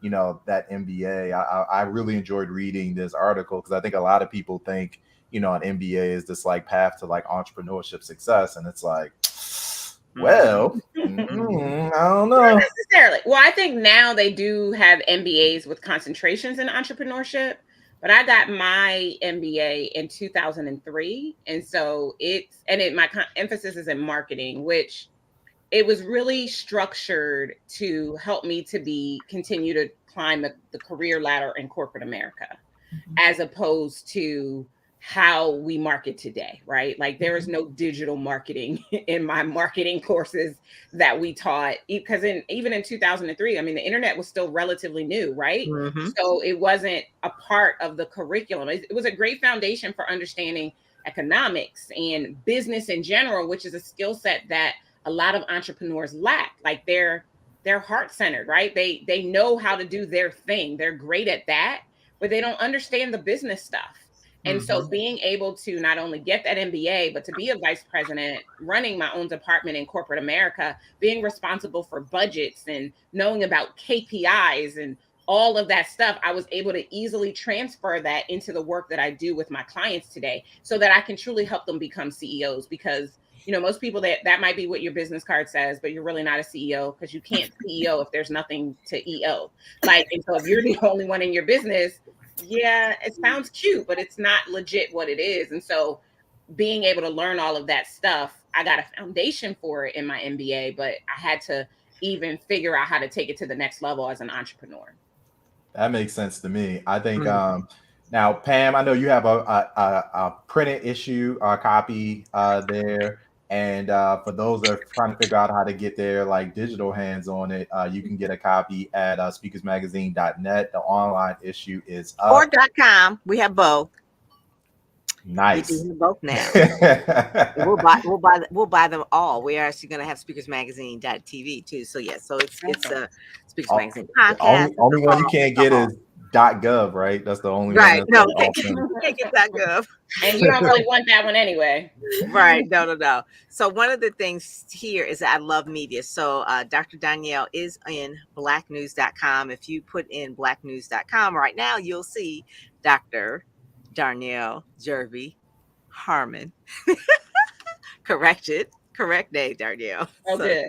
that MBA. I really enjoyed reading this article because I think a lot of people think, an MBA is this like path to like entrepreneurship success, and it's like, well, I don't know.
Not necessarily. Well, I think now they do have MBAs with concentrations in entrepreneurship. But I got my MBA in 2003. And so my emphasis is in marketing, which it was really structured to help me to continue to climb the career ladder in corporate America, as opposed to how we market today, right? Like there is no digital marketing in my marketing courses that we taught, because even in 2003, I mean, the internet was still relatively new, right?
Mm-hmm.
So it wasn't a part of the curriculum. It was a great foundation for understanding economics and business in general, which is a skill set that a lot of entrepreneurs lack. Like they're heart-centered, right? They know how to do their thing. They're great at that, but they don't understand the business stuff. And so being able to not only get that MBA, but to be a vice president, running my own department in corporate America, being responsible for budgets and knowing about KPIs and all of that stuff, I was able to easily transfer that into the work that I do with my clients today, so that I can truly help them become CEOs. Because, most people that might be what your business card says, but you're really not a CEO, because you can't CEO if there's nothing to EO. And so if you're the only one in your business, yeah, it sounds cute, but it's not legit what it is. And so being able to learn all of that stuff, I got a foundation for it in my MBA, but I had to even figure out how to take it to the next level as an entrepreneur.
That makes sense to me. I think now, Pam, I know you have a printed issue copy there. And for those that are trying to figure out how to get their like digital hands on it, you can get a copy at speakersmagazine.net. The online issue is up.
Or .com. We have both.
Nice.
We do both now. we'll buy them all. We're actually going to have speakersmagazine.tv too. So yeah, so it's a Speakers Magazine podcast.
Only one you can't get is .gov, right? That's the only
right.
one.
No, you can't get .gov.
And you don't really want that one anyway.
Right. No. So one of the things here is that I love media. So Dr. Darnyelle is in blacknews.com. If you put in blacknews.com right now, you'll see Dr. Darnyelle Jervey Harmon. Correct name, Darnyelle.
Okay.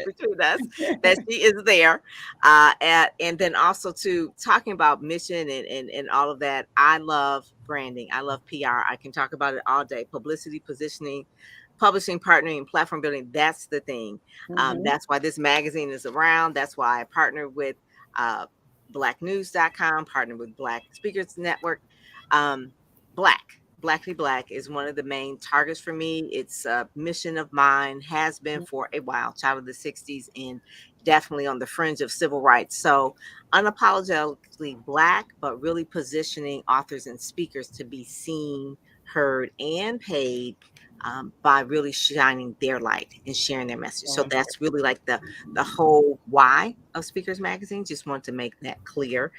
Between us, that she is there. And then also to talking about mission and all of that. I love branding. I love PR. I can talk about it all day. Publicity, positioning, publishing, partnering, and platform building. That's the thing. That's why this magazine is around. That's why I partnered with blacknews.com, partnered with Black Speakers Network. Blackly Black is one of the main targets for me. It's a mission of mine, has been for a while, child of the 60s, and definitely on the fringe of civil rights. So unapologetically Black, but really positioning authors and speakers to be seen, heard, and paid by really shining their light and sharing their message. So that's really like the whole why of Speakers Magazine. Just want to make that clear.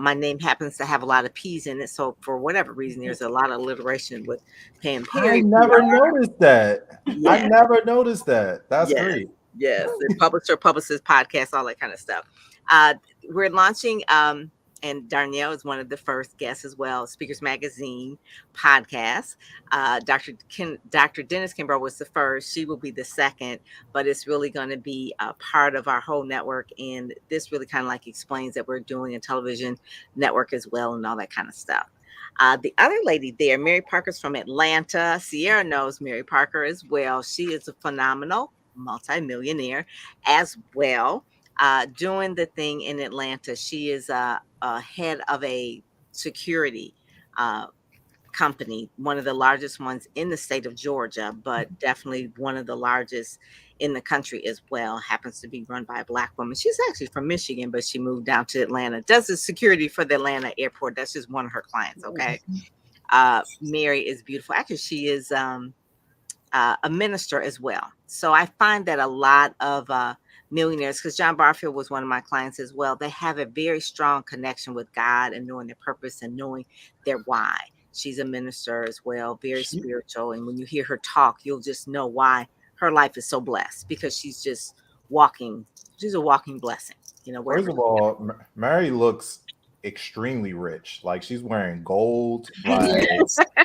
My name happens to have a lot of P's in it. So for whatever reason, there's a lot of alliteration with Pam Perry.
I never noticed that. Yeah. I never noticed that. That's great.
Yes. Publisher, publicist, podcast, all that kind of stuff. We're launching, and Darnyelle is one of the first guests as well, Speakers Magazine podcast. Dr. Dennis Kimbrough was the first. She will be the second, but it's really going to be a part of our whole network. And this really kind of like explains that we're doing a television network as well and all that kind of stuff. The other lady there, Mary Parker's from Atlanta. Sierra knows Mary Parker as well. She is a phenomenal multimillionaire as well. Doing the thing in Atlanta. She is a head of a security company, one of the largest ones in the state of Georgia, but definitely one of the largest in the country as well. Happens to be run by a Black woman. She's actually from Michigan, but she moved down to Atlanta. Does the security for the Atlanta airport. That's just one of her clients. Okay. Mary is beautiful. Actually, she is a minister as well. So I find that a lot of millionaires, because John Barfield was one of my clients as well, they have a very strong connection with God and knowing their purpose and knowing their why. She's a minister as well, very spiritual. And when you hear her talk, you'll just know why her life is so blessed, because she's just walking. She's a walking blessing. You know,
first of all, Mary looks extremely rich. Like she's wearing gold. Like,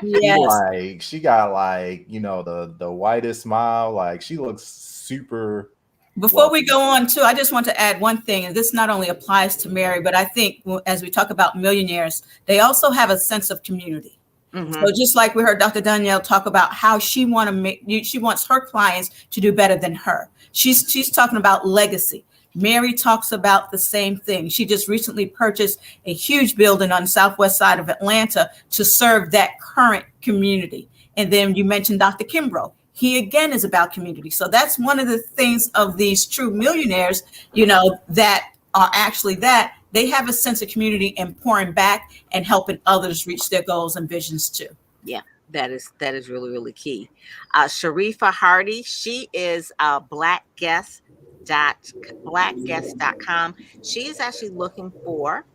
like she got like, you know, the whitest smile. Like she looks super.
Before we go on too, I just want to add one thing, and this not only applies to Mary, but I think as we talk about millionaires, they also have a sense of community. So just like we heard Dr. Darnyelle talk about how she wants her clients to do better than her. She's talking about legacy. Mary talks about the same thing. She just recently purchased a huge building on the southwest side of Atlanta to serve that current community. And then you mentioned Dr. Kimbrough. He again is about community. So that's one of the things of these true millionaires, you know, that are actually that they have a sense of community and pouring back and helping others reach their goals and visions too.
Yeah, that is really, really key. Sharifa Hardy, she is blackguest.com. She is actually looking for,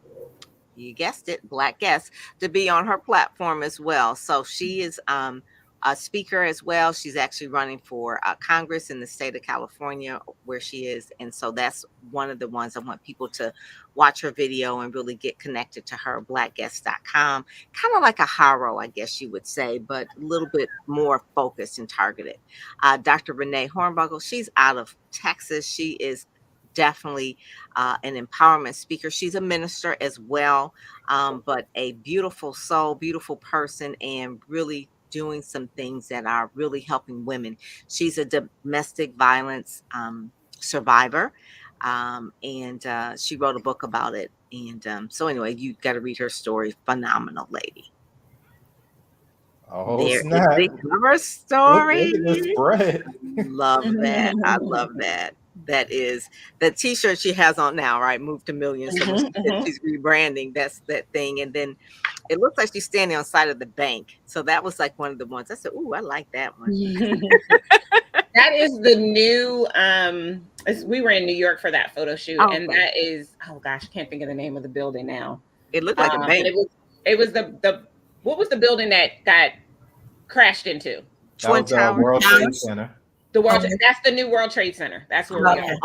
you guessed it, Black guests to be on her platform as well. So she is a speaker as well. She's actually running for Congress in the state of California where she is. And so that's one of the ones I want people to watch her video and really get connected to her, blackguest.com. Kind of like a Haro, I guess you would say, but a little bit more focused and targeted. Dr. Renee Hornbuckle, she's out of Texas. She is definitely an empowerment speaker. She's a minister as well, but a beautiful soul, beautiful person, and really doing some things that are really helping women. She's a domestic violence survivor, and she wrote a book about it. And so anyway, you got to read her story. Phenomenal lady.
Oh,
there
snap.
is the cover story.
Look at the spread.
Love that. I love that. That is the t-shirt she has on now, right? Move to Millions. So she's rebranding. That's that thing. And then it looks like she's standing on the side of the bank. So that was like one of the ones I said, "Ooh, I like that one."
That is the new we were in New York for that photo shoot, and that is, oh gosh, I can't think of the name of the building now.
It looked like a bank.
It was the what was the building that got crashed into?
Twin Towers. World Trade Center.
That's the new World Trade Center. That's where we are.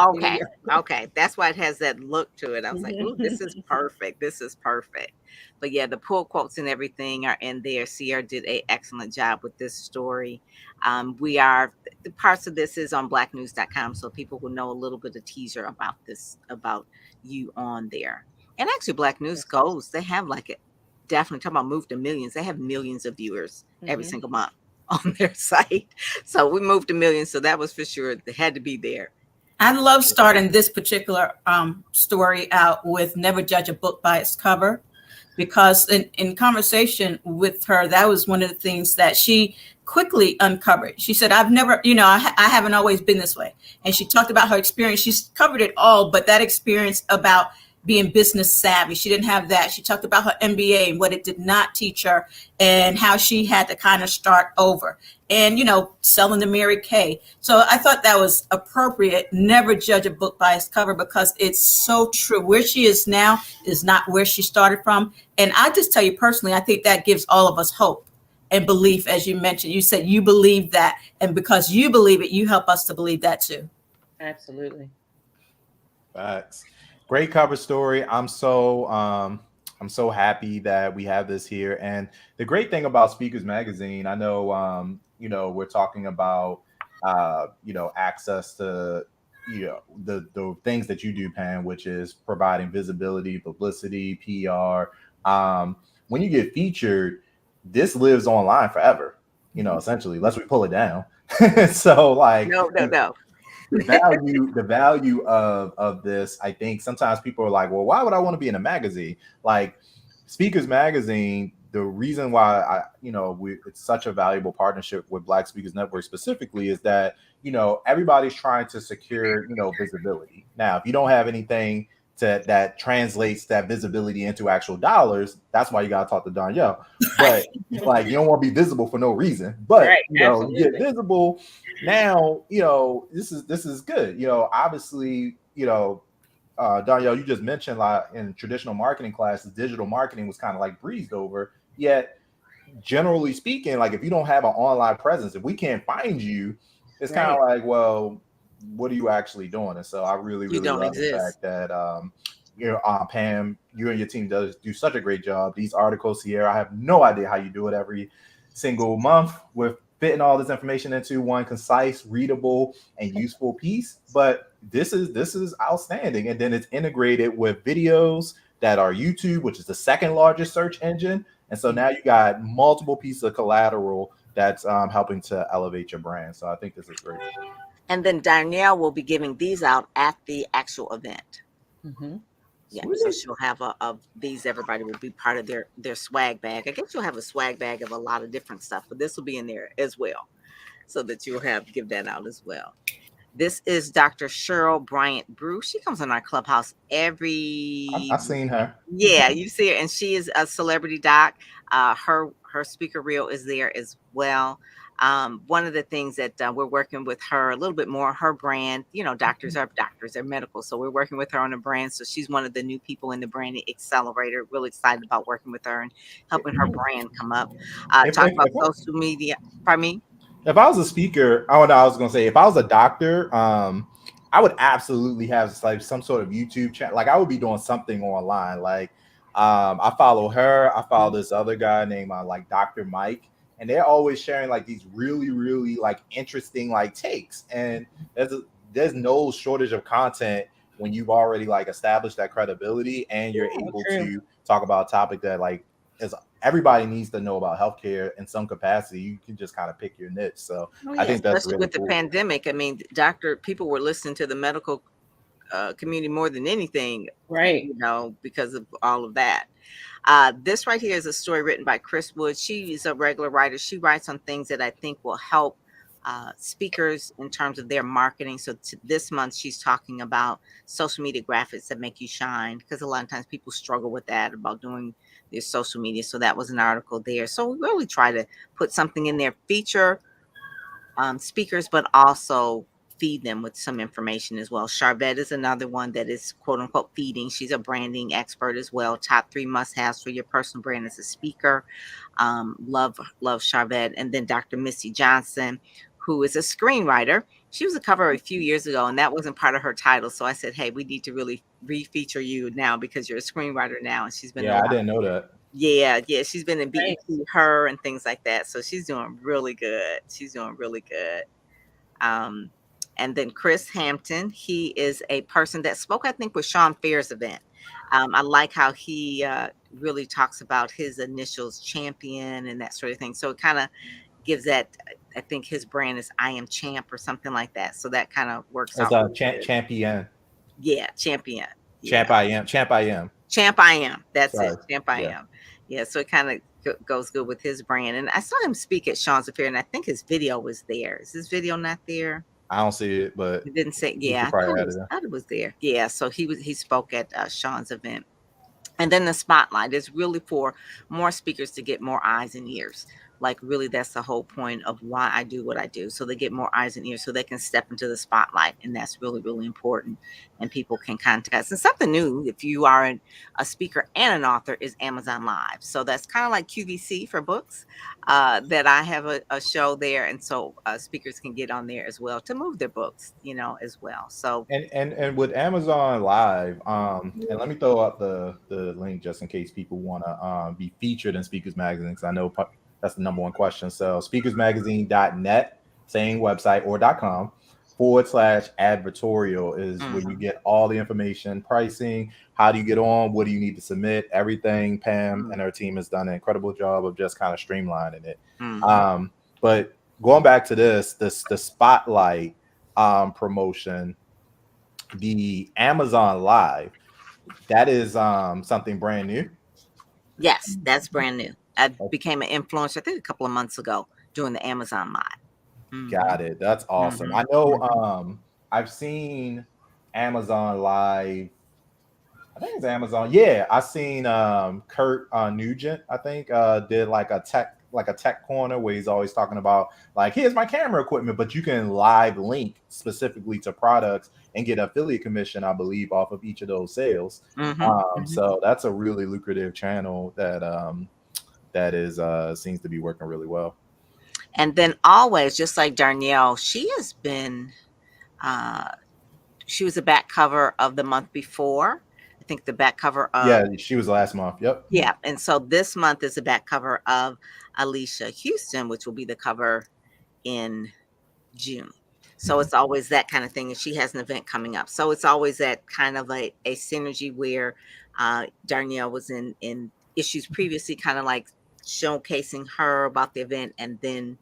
Okay. That's why it has that look to it. I was like, "Ooh, this is perfect. This is perfect." But yeah, the pull quotes and everything are in there. Sierra did an excellent job with this story. The parts of this is on blacknews.com, so people will know a little bit of teaser about this, about you on there. And actually, Black News goes. They have like it. Definitely talking about Move to Millions. They have millions of viewers every single month on their site. So we moved to millions. So that was for sure. They had to be there.
I love starting this particular story out with never judge a book by its cover, because in conversation with her, that was one of the things that she quickly uncovered. She said, I've never, I haven't always been this way. And she talked about her experience. She's covered it all, but that experience about being business savvy, she didn't have that. She talked about her MBA and what it did not teach her, and how she had to kind of start over, and selling to Mary Kay. So I thought that was appropriate. Never judge a book by its cover, because it's so true. Where she is now is not where she started from. And I just tell you personally, I think that gives all of us hope and belief. As you mentioned, you said you believe that, and because you believe it, you help us to believe that too.
Absolutely.
Facts. Great cover story. I'm so happy that we have this here. And the great thing about Speakers Magazine, I know we're talking about access to the things that you do, Pam, which is providing visibility, publicity, PR. When you get featured, this lives online forever, essentially, unless we pull it down. So like
No.
the value of this, I think sometimes people are like, well, why would I want to be in a magazine? Like Speakers Magazine, the reason why it's such a valuable partnership with Black Speakers Network specifically is that everybody's trying to secure visibility. Now, if you don't have anything that translates that visibility into actual dollars, that's why you gotta talk to Darnyelle. But like, you don't want to be visible for no reason. But
Right,
you get visible. Now, this is good. Obviously, Darnyelle, you just mentioned like in traditional marketing classes, digital marketing was kind of like breezed over. Yet, generally speaking, like if you don't have an online presence, if we can't find you, it's kind of like, well, what are you actually doing? And so I really, really love the fact that Pam, you and your team do such a great job. These articles here, I have no idea how you do it every single month with fitting all this information into one concise, readable, and useful piece. But this is outstanding. And then it's integrated with videos that are YouTube, which is the second largest search engine. And so now you got multiple pieces of collateral that's helping to elevate your brand. So I think this is great.
And then Darnyelle will be giving these out at the actual event.
Mm-hmm.
Yeah, so she'll have these. Everybody will be part of their swag bag. I guess you'll have a swag bag of a lot of different stuff, but this will be in there as well, so that you'll give that out as well. This is Dr. Cheryl Bryant Bruce. She comes on our clubhouse every.
I've seen her.
Yeah, you see her, and she is a celebrity doc. Her speaker reel is there as well. One of the things that we're working with her a little bit more, her brand, doctors are doctors, they're medical. So we're working with her on a brand. So she's one of the new people in the branding accelerator. Really excited about working with her and helping her brand come up. Talk about social media. Pardon me?
If I was a speaker, I was going to say, if I was a doctor, I would absolutely have like some sort of YouTube channel. Like I would be doing something online. Like I follow her. I follow this other guy named like Dr. Mike. And they're always sharing like these really, really like interesting like takes. And there's no shortage of content when you've already like established that credibility and you're able to talk about a topic that like everybody needs to know about healthcare in some capacity. You can just kind of pick your niche. So I think that's
especially
really
with the pandemic. I mean, people were listening to the medical community more than anything,
right?
Because of all of that. This right here is a story written by Chris Wood. She is a regular writer. She writes on things that I think will help speakers in terms of their marketing. So this month, she's talking about social media graphics that make you shine, because a lot of times people struggle with that, about doing their social media. So that was an article there. So we really try to put something in there, feature speakers, but also feed them with some information as well. Charvette is another one that is quote unquote feeding. She's a branding expert as well. Top 3 must-haves for your personal brand as a speaker. Love Charvette. And then Dr. Missy Johnson, who is a screenwriter. She was a cover a few years ago, and that wasn't part of her title. So I said, hey, we need to really re-feature you now because you're a screenwriter now. And she's been
I didn't know that.
Yeah, she's been in BET, her, and things like that. So she's doing really good. And then Chris Hampton, he is a person that spoke, I think, with Sean Fair's event. I like how he really talks about his initials, champion, and that sort of thing. So it kind of gives that, I think his brand is I am champ or something like that. So that kind of works out.
Champion.
Yeah, champion.
Champ I am.
Champ I am. That's it. Champ I am. Yeah, so it kind of goes good with his brand. And I saw him speak at Sean's affair, and I think his video was there. Is his video not there?
I don't see it, but
it didn't say. Yeah, I thought it was there. Yeah, so he spoke at Sean's event. And then the spotlight is really for more speakers to get more eyes and ears Like really, that's the whole point of why I do what I do. So they get more eyes and ears so they can step into the spotlight. And that's really, really important. And people can contact us. And something new, if you are a speaker and an author, is Amazon Live. So that's kind of like QVC for books, that I have a show there. And so speakers can get on there as well to move their books, as well. So
And with Amazon Live, and let me throw up the link just in case people want to be featured in Speakers Magazine, because I know that's the number one question. So speakersmagazine.net, same website, or .com /advertorial is where you get all the information, pricing, how do you get on, what do you need to submit, everything. Pam and her team has done an incredible job of just kind of streamlining it. But going back to the spotlight promotion, the Amazon Live, that is something brand new.
Yes, that's brand new. I became an influencer, I think, a couple of months ago doing the Amazon Live.
Got it. That's awesome. I know I've seen Amazon Live. I think it's Amazon. Yeah, I seen Kurt Nugent, I think, did like a tech corner where he's always talking about like, here's my camera equipment, but you can live link specifically to products and get affiliate commission, I believe, off of each of those sales. So that's a really lucrative channel that is seems to be working really well.
And then always, just like Darnyelle, she has been, she was the back cover of the month before. I think the back cover of...
she was last month. Yep.
Yeah. And so this month is the back cover of Alicia Houston, which will be the cover in June. So it's always that kind of thing. And she has an event coming up. So it's always that kind of a synergy where Darnyelle was in issues previously, kind of like showcasing her about the event, and then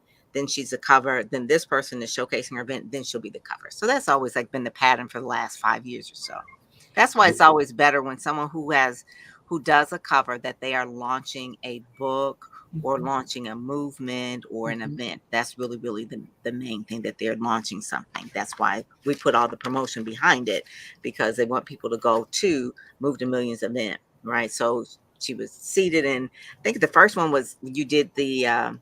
she's a cover, then this person is showcasing her event, then she'll be the cover. So that's always like been the pattern for the last 5 years or so. That's why it's always better when someone who does a cover, that they are launching a book or launching a movement or an event. That's really, really the main thing, that they're launching something. That's why we put all the promotion behind it, because they want people to go to Move to Millions event, right? So she was seated in, I think the first one was, you did the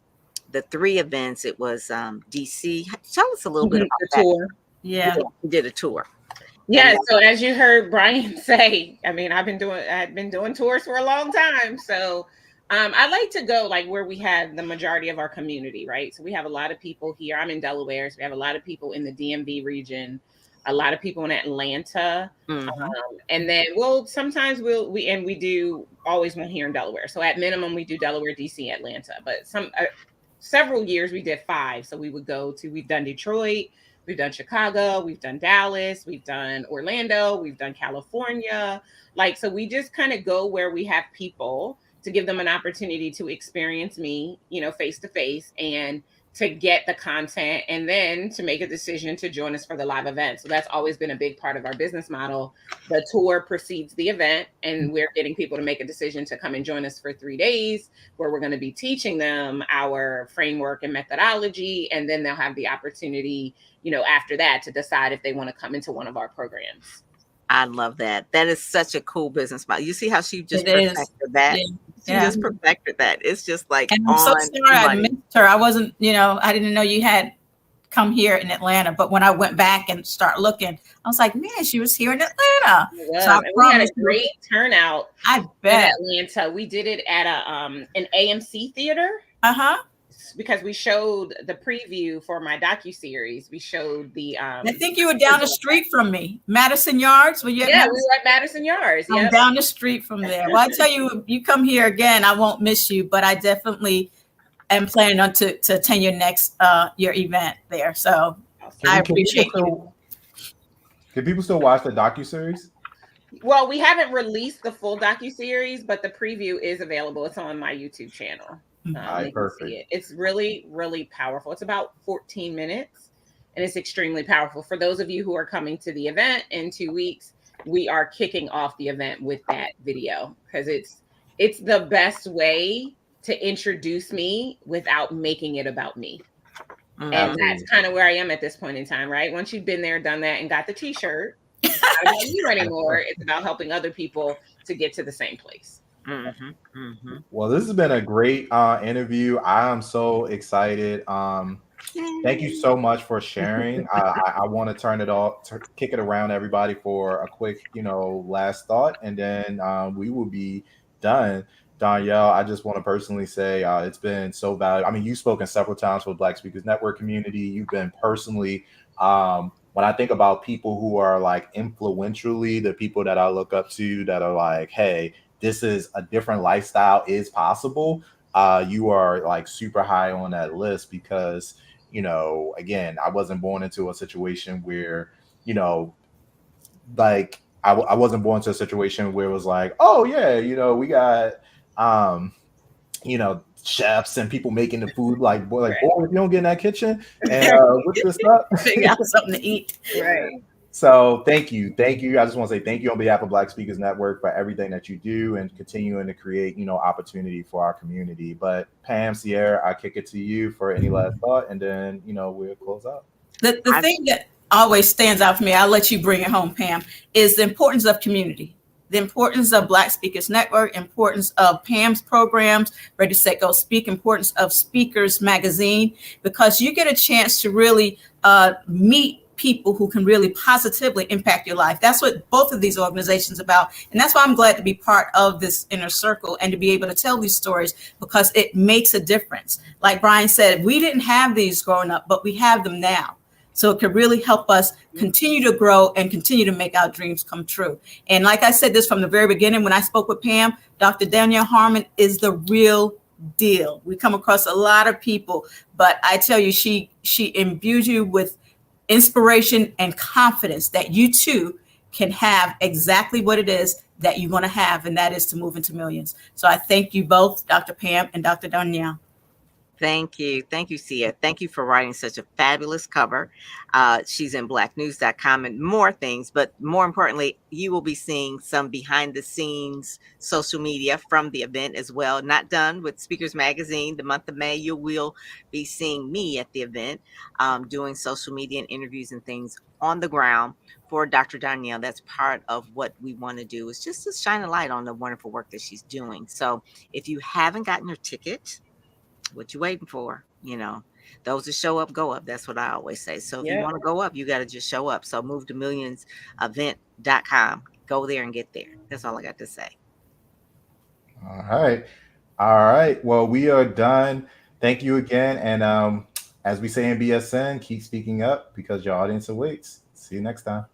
3 events. It was DC. Tell us a little bit about
the tour.
Yeah,
we did a tour.
Yeah. So as you heard Brian say, I mean, I've been doing tours for a long time. So I like to go like where we have the majority of our community, right? So we have a lot of people here. I'm in Delaware, so we have a lot of people in the DMV region, a lot of people in Atlanta, and then sometimes we do always one here in Delaware. So at minimum, we do Delaware, DC, Atlanta. But several years we did 5. So we've done Detroit, we've done Chicago, we've done Dallas, we've done Orlando, we've done California. So we just kind of go where we have people to give them an opportunity to experience me, face to face, and to get the content, and then to make a decision to join us for the live event. So that's always been a big part of our business model. The tour precedes the event, and we're getting people to make a decision to come and join us for 3 days, where we're going to be teaching them our framework and methodology. And then they'll have the opportunity, after that, to decide if they want to come into one of our programs.
I love that. That is such a cool business model. You see how she just perfected that? Yeah. She just perfected that. It's just like,
and I'm so sorry I missed her. I wasn't, I didn't know you had come here in Atlanta, but when I went back and start looking, I was like, man, she was here in Atlanta.
So we had a great turnout.
I bet.
In Atlanta. We did it at an AMC theater. Because we showed the preview for my docuseries. We showed the I
think you were down the street from me. Madison Yards.
We were at Madison Yards.
I'm down the street from there. Well, I tell you, you come here again, I won't miss you, but I definitely am planning on to attend your next your event there. So I appreciate you.
Can people still watch the docuseries?
Well, we haven't released the full docuseries, but the preview is available. It's on my YouTube channel.
Perfect.
It's really, really powerful. It's about 14 minutes, and it's extremely powerful. For those of you who are coming to the event in 2 weeks, we are kicking off the event with that video, because it's the best way to introduce me without making it about me. And that's kind of where I am at this point in time, right? Once you've been there, done that, and got the t-shirt, it's not about you anymore. It's about helping other people to get to the same place.
Mm-hmm. Mm-hmm.
Well, this has been a great interview. I am so excited. Thank you so much for sharing. I want to turn it off, kick it around everybody for a quick, last thought, and then we will be done. Darnyelle, I just want to personally say it's been so valuable. I mean, you've spoken several times for the Black Speakers Network community. You've been personally, when I think about people who are like influentially the people that I look up to, that are like, hey, this is a different lifestyle is possible. You are like super high on that list because again, I wasn't born into a situation where, like I wasn't born into a situation where it was like, oh yeah, we got, chefs and people making the food like, boy,
Right.
if you don't get in that kitchen and whip this up,
Figure out something to eat.
Right.
So thank you. I just want to say thank you on behalf of Black Speakers Network for everything that you do and continuing to create, opportunity for our community. But Pam, Sierra, I kick it to you for any last thought, and then we'll close out.
The thing that always stands out for me, I'll let you bring it home, Pam, is the importance of community. The importance of Black Speakers Network, importance of Pam's programs, Ready, Set, Go, Speak, importance of Speakers Magazine, because you get a chance to really meet people who can really positively impact your life. That's what both of these organizations are about. And that's why I'm glad to be part of this inner circle and to be able to tell these stories, because it makes a difference. Like Brian said, we didn't have these growing up, but we have them now. So it can really help us continue to grow and continue to make our dreams come true. And like I said this from the very beginning, when I spoke with Pam, Dr. Darnyelle Harmon is the real deal. We come across a lot of people, but I tell you, she imbues you with inspiration and confidence that you too can have exactly what it is that you want to have, and that is to move into millions. So I thank you both, Dr. Pam and Dr. Darnyelle.
Thank you. Thank you, Sia. Thank you for writing such a fabulous cover. She's in blacknews.com and more things, but more importantly, you will be seeing some behind the scenes social media from the event as well. Not done with Speakers Magazine. The month of May, you will be seeing me at the event doing social media and interviews and things on the ground for Dr. Darnyelle. That's part of what we want to do, is just to shine a light on the wonderful work that she's doing. So if you haven't gotten your ticket, what you waiting for? Those that show up, go up. That's what I always say. So if you want to go up, you got to just show up. So move to millions event.com. Go there and get there. That's all I got to say.
All right. Well, we are done. Thank you again. And as we say in BSN, keep speaking up because your audience awaits. See you next time.